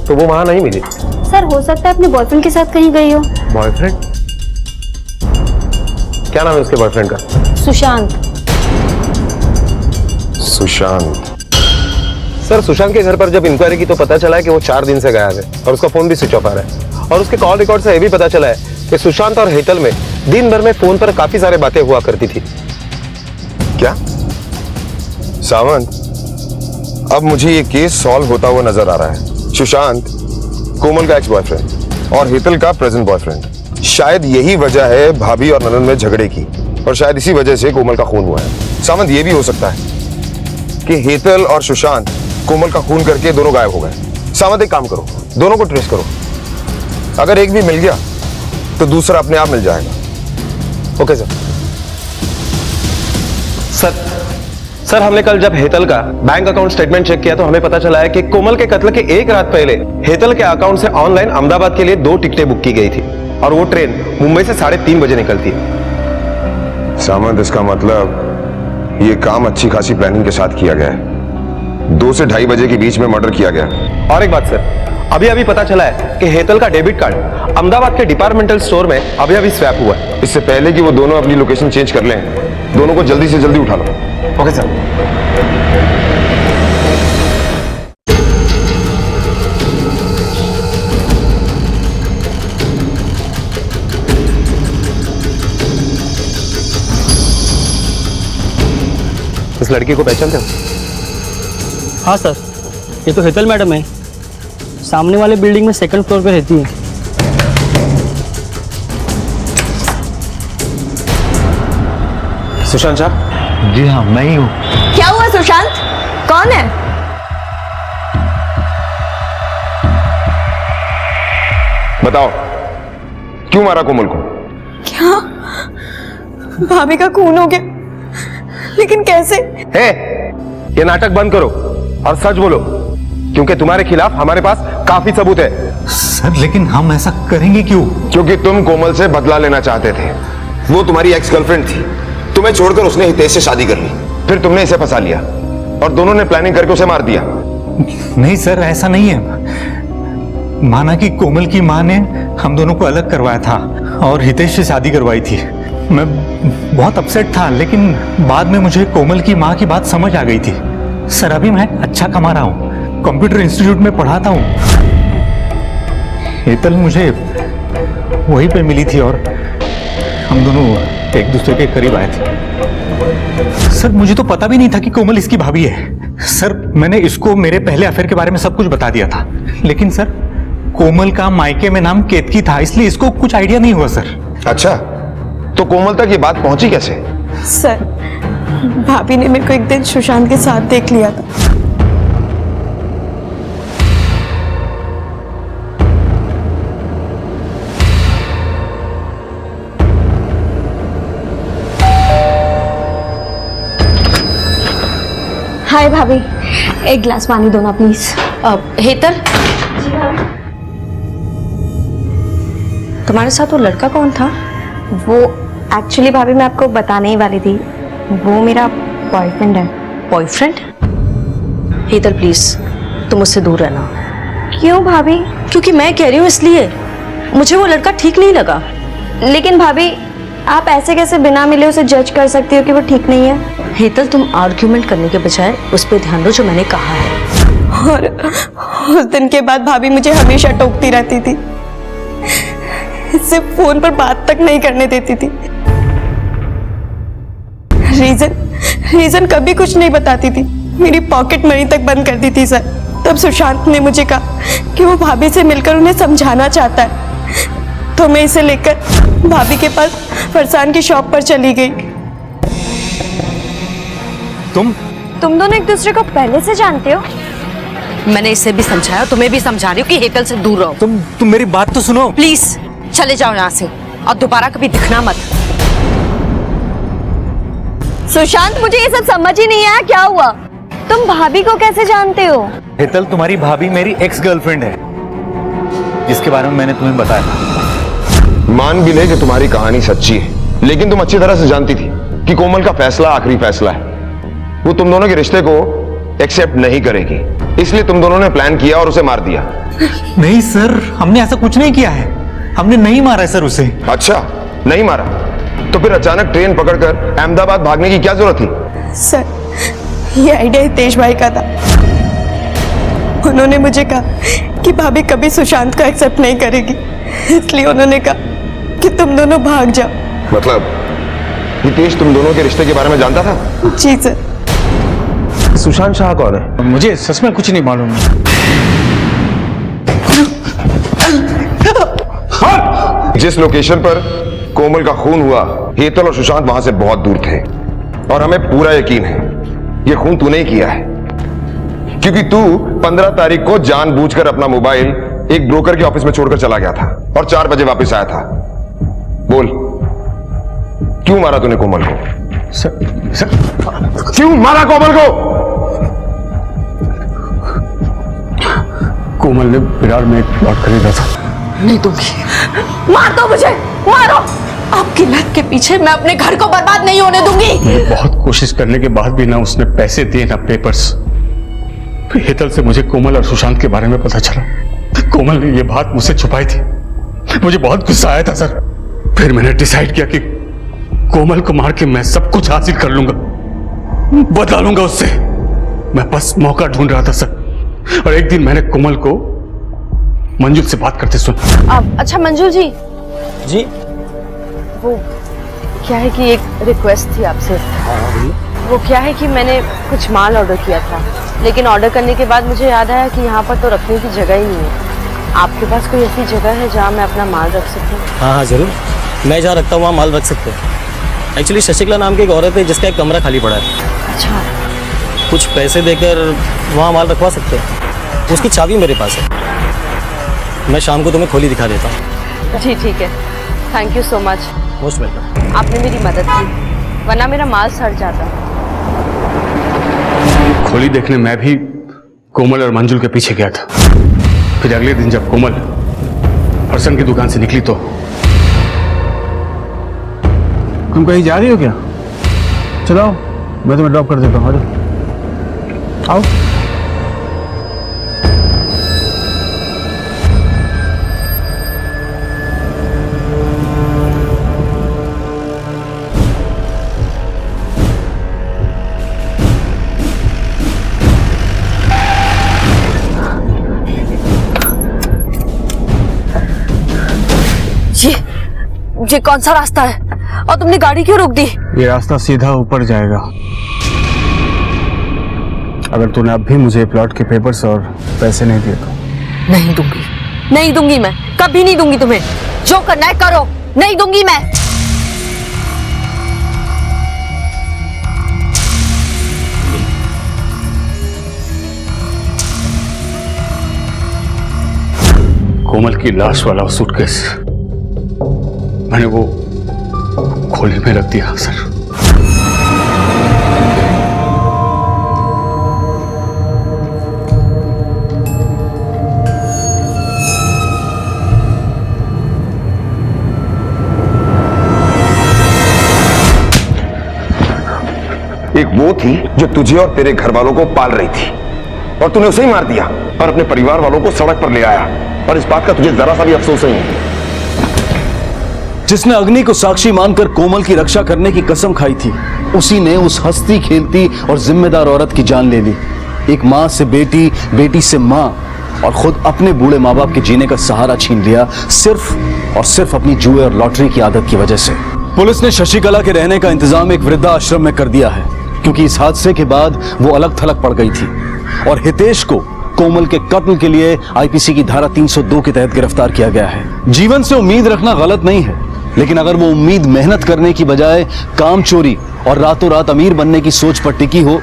तो वो वहां नहीं मिली। सर, हो सकता है अपने बॉयफ्रेंड के साथ कहीं गई हो। बॉयफ्रेंड? क्या नाम है उसके बॉयफ्रेंड का? सुशांत। सुशांत? सर, सुशांत के घर पर जब इंक्वायरी की तो पता चला है कि वो 4 दिन से गायब है, और उसका फोन भी स्विच ऑफ आ रहा है। और उसके कॉल रिकॉर्ड से यह भी पता चला है कि सुशांत और हेतल में दिन भर में फोन पर काफी सारे बातें हुआ करती थी। क्या? सावंत, अब मुझे ये केस सॉल्व होता हुआ नजर आ रहा है। सुशांत कोमल का एक्स बॉयफ्रेंड और हेतल का प्रेजेंट बॉयफ्रेंड। शायद यही वजह है भाभी और ननद में झगड़े की, और शायद इसी वजह से कोमल का खून हुआ है। सावंत, ये भी हो सकता है कि हेतल और सुशांत कोमल का खून करके दोनों गायब हो गए। सावंत, एक काम करो, दोनों को ट्रेस करो। अगर एक भी मिल गया तो दूसरा अपने आप मिल जाएगा। ओके सर, हमने कल जब हेतल का बैंक अकाउंट स्टेटमेंट चेक किया तो हमें पता चला है कि कोमल के कत्ल के एक रात पहले हेतल के अकाउंट से ऑनलाइन अहमदाबाद के लिए 2 टिकटें बुक की गई थी, और वो ट्रेन मुंबई से 3:30 बजे निकलती है। सावंत, इसका मतलब ये काम अच्छी खासी प्लानिंग के साथ किया गया है। 2 से 2:30 बजे के बीच में मर्डर किया गया। और एक बात सर, अभी पता चला है कि हेतल का डेबिट कार्ड अहमदाबाद के डिपार्टमेंटल स्टोर में अभी स्वैप हुआ है। इससे पहले कि वो दोनों अपनी लोकेशन चेंज कर लें, दोनों को जल्दी से जल्दी उठा लो। Okay sir. इस लड़की को पहचानते हो? हाँ सर, ये तो हेतल मैडम है, सामने वाले बिल्डिंग में 2nd फ्लोर पे रहती है। सुशांत शाह? जी हाँ, मैं ही हूँ। क्या हुआ सुशांत? कौन है? बताओ, क्यों मारा कोमल को? क्या भाभी का खून हो गया? लेकिन कैसे? हे, ये नाटक बंद करो और सच बोलो, क्योंकि तुम्हारे खिलाफ हमारे पास काफी सबूत है। सर लेकिन हम ऐसा करेंगे क्यों? क्योंकि तुम कोमल से बदला लेना चाहते थे। वो तुम्हारी एक्स गर्लफ्रेंड थी, तुम्हें छोड़कर उसने हितेश से शादी कर ली, फिर तुमने इसे फंसा लिया और दोनों ने प्लानिंग करके उसे मार दिया। नहीं सर, ऐसा नहीं है। माना कि कोमल की मां ने हम दोनों को अलग करवाया था और हितेश से शादी करवाई थी। मैं बहुत अपसेट था, लेकिन बाद में मुझे कोमल की मां की बात समझ आ गई थी। सर अभी मैं अच्छा कमा रहा हूँ, कंप्यूटर इंस्टीट्यूट में पढ़ाता हूँ। हेतल मुझे वहीं पे मिली थी और हम दोनों एक दूसरे के करीब आए थे। सर मुझे तो पता भी नहीं था कि कोमल इसकी भाभी है। सर मैंने इसको मेरे पहले अफेयर के बारे में सब कुछ बता दिया था, लेकिन सर कोमल का मायके में नाम केतकी था, इसलिए इसको कुछ आइडिया नहीं हुआ सर। अच्छा, तो कोमल तक ये बात पहुंची कैसे? सर भाभी ने मेरे को एक दिन सुशांत के साथ देख लिया था। हाय भाभी, एक गिलास पानी दो ना प्लीज। हेतल, तुम्हारे साथ वो लड़का कौन था? वो एक्चुअली भाभी मैं आपको बताने ही वाली थी, वो मेरा बॉयफ्रेंड है। बॉयफ्रेंड? हेतल प्लीज तुम मुझसे दूर रहना। क्यों भाभी? क्योंकि मैं कह रही हूँ इसलिए, मुझे वो लड़का ठीक नहीं लगा। लेकिन भाभी आप ऐसे कैसे बिना मिले उसे जज कर सकती हो कि वो ठीक नहीं है? हेतल तुम आर्ग्यूमेंट करने के बजाय उस पर ध्यान दो जो मैंने कहा है। और उस दिन के बाद भाभी मुझे हमेशा टोकती रहती थी, इससे फोन पर बात तक नहीं करने देती थी। रीजन कभी कुछ नहीं बताती थी, मेरी पॉकेट मनी तक बंद कर दी थी सर। तब सुशांत ने मुझे कहा कि वो भाभी से मिलकर उन्हें समझाना चाहता है, तो मैं इसे लेकर भाभी के पास फरसान की शॉप पर चली गई। तुम दोनों एक दूसरे को पहले से जानते हो? मैंने इसे भी समझाया, तुम्हें भी समझा रही हूँ कि हेतल से दूर रहो। तुम मेरी बात तो सुनो प्लीज, चले जाओ यहाँ से और दोबारा कभी दिखना मत। सुशांत मुझे ये सब समझ ही नहीं आया, क्या हुआ? तुम भाभी को कैसे जानते हो? हेतल तुम्हारी भाभी मेरी एक्स गर्लफ्रेंड है, जिसके बारे में मैंने तुम्हें बताया था। मान भी ले कि तुम्हारी कहानी सच्ची है, लेकिन तुम अच्छी तरह से जानती थी कि कोमल का फैसला आखिरी फैसला है। वो तुम दोनों के रिश्ते को एक्सेप्ट नहीं करेगी, इसलिए तुम दोनों ने प्लान किया और उसे मार दिया। नहीं सर, हमने ऐसा कुछ नहीं किया है, हमने नहीं मारा है सर उसे। अच्छा, नहीं मारा तो फिर अचानक ट्रेन पकड़कर अहमदाबाद भागने की क्या जरूरत थी? सर ये आइडिया हितेश भाई का था। उन्होंने मुझे कहा कि भाभी कभी सुशांत को एक्सेप्ट नहीं करेगी, इसलिए उन्होंने कहा कि तुम दोनों भाग जाओ। मतलब हितेश तुम दोनों के रिश्ते के बारे में जानता था? जी सर। सुशांत शाह कौन है? मुझे सच में कुछ नहीं मालूम। जिस लोकेशन पर कोमल का खून हुआ, हेतल और सुशांत वहां से बहुत दूर थे और हमें पूरा यकीन है ये खून तूने ही किया है, क्योंकि तू 15 तारीख को जानबूझकर अपना मोबाइल एक ब्रोकर के ऑफिस में छोड़कर चला गया था और 4 बजे वापस आया था। बोल, क्यों मारा तूने कोमल को? सर क्यों मारा कोमल को? कोमल ने विरार में एक प्लॉट खरीदा था। नहीं दूंगी, मार दो मुझे, मारो। आपकी लत के पीछे मैं अपने घर को बर्बाद नहीं होने दूंगी। बहुत कोशिश करने के बाद भी ना उसने पैसे दिए ना पेपर्स। हेतल से मुझे कोमल और सुशांत के बारे में पता चला। कोमल ने ये बात मुझसे छुपाई थी, मुझे बहुत गुस्सा आया था सर। फिर मैंने डिसाइड किया कि कोमल को मार के मैं सब कुछ हासिल कर लूंगा, बदला लूंगा उससे। मैं बस मौका ढूंढ रहा था सर, और एक दिन मैंने कोमल को मंजुल से बात करते सुना। अच्छा मंजुल जी, जी वो क्या है कि एक रिक्वेस्ट थी आपसे। वो क्या है कि मैंने कुछ माल ऑर्डर किया था, लेकिन ऑर्डर करने के बाद मुझे याद आया कि यहाँ पर तो रखने की जगह ही नहीं है। आपके पास कोई ऐसी जगह है जहाँ मैं अपना माल रख सकूँ? हाँ हाँ जरूर, मैं जहाँ रखता हूँ वहाँ माल रख सकते हैं। एक्चुअली शशिकला नाम की एक औरत है जिसका एक कमरा खाली पड़ा है। अच्छा, कुछ पैसे देकर वहाँ माल रखवा सकते हैं, उसकी चाबी मेरे पास है। मैं शाम को तुम्हें खोली दिखा देता हूँ। जी ठीक है, thank you so much. Most welcome. आपने मेरी मदद की, वरना मेरा माल सड़ जाता। खोली देखने मैं भी कोमल और मंजुल के पीछे गया था। फिर अगले दिन जब कोमल फरसन की दुकान से निकली तो तुम कहीं जा रही हो क्या? चलो मैं तुम्हें ड्रॉप कर देता हूँ। आओ। ये कौन सा रास्ता है और तुमने गाड़ी क्यों रोक दी? ये रास्ता सीधा ऊपर जाएगा। अगर तूने अब भी मुझे प्लॉट के पेपर्स और पैसे नहीं दिए तो। नहीं दूंगी, नहीं दूंगी, मैं कभी नहीं दूंगी तुम्हें। जो करना है करो, नहीं दूंगी मैं। कोमल की लाश वाला सूटकेस मैंने वो खोली में रख दिया सर। एक वो थी जो तुझे और तेरे घर वालों को पाल रही थी और तूने उसे ही मार दिया और अपने परिवार वालों को सड़क पर ले आया, और इस बात का तुझे जरा सा भी अफसोस नहीं है। जिसने अग्नि को साक्षी मानकर कोमल की रक्षा करने की कसम खाई थी, उसी ने उस हंसती खेलती और जिम्मेदार औरत की जान ले ली। एक माँ से बेटी, बेटी से माँ, और खुद अपने बूढ़े माँ बाप के जीने का सहारा छीन लिया, सिर्फ और सिर्फ अपनी जुए और लॉटरी की आदत की वजह से। पुलिस ने शशिकला के रहने का इंतजाम एक वृद्धाश्रम में कर दिया है, क्योंकि इस हादसे के बाद वो अलग थलग पड़ गई थी, और हितेश को कोमल के कत्ल के लिए आईपीसी की धारा 302 के तहत गिरफ्तार किया गया है। जीवन से उम्मीद रखना गलत नहीं है, लेकिन अगर वो उम्मीद मेहनत करने की बजाय काम चोरी और रातों रात अमीर बनने की सोच पर टिकी हो,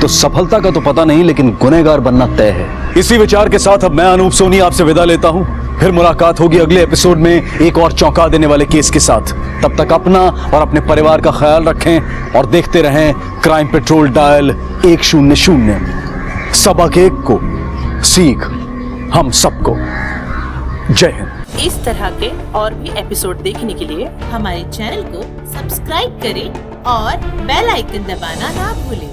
तो सफलता का तो पता नहीं, लेकिन गुनहगार बनना तय है। इसी विचार के साथ अब मैं अनूप सोनी आपसे विदा लेता हूं। फिर मुलाकात होगी अगले एपिसोड में एक और चौंका देने वाले केस के साथ। तब तक अपना और अपने परिवार का ख्याल रखें और देखते रहें क्राइम पेट्रोल डायल 100। सबक एक को सीख हम सबको। जय हिंद। इस तरह के और भी एपिसोड देखने के लिए हमारे चैनल को सब्सक्राइब करें और बेल आइकन दबाना ना भूलें।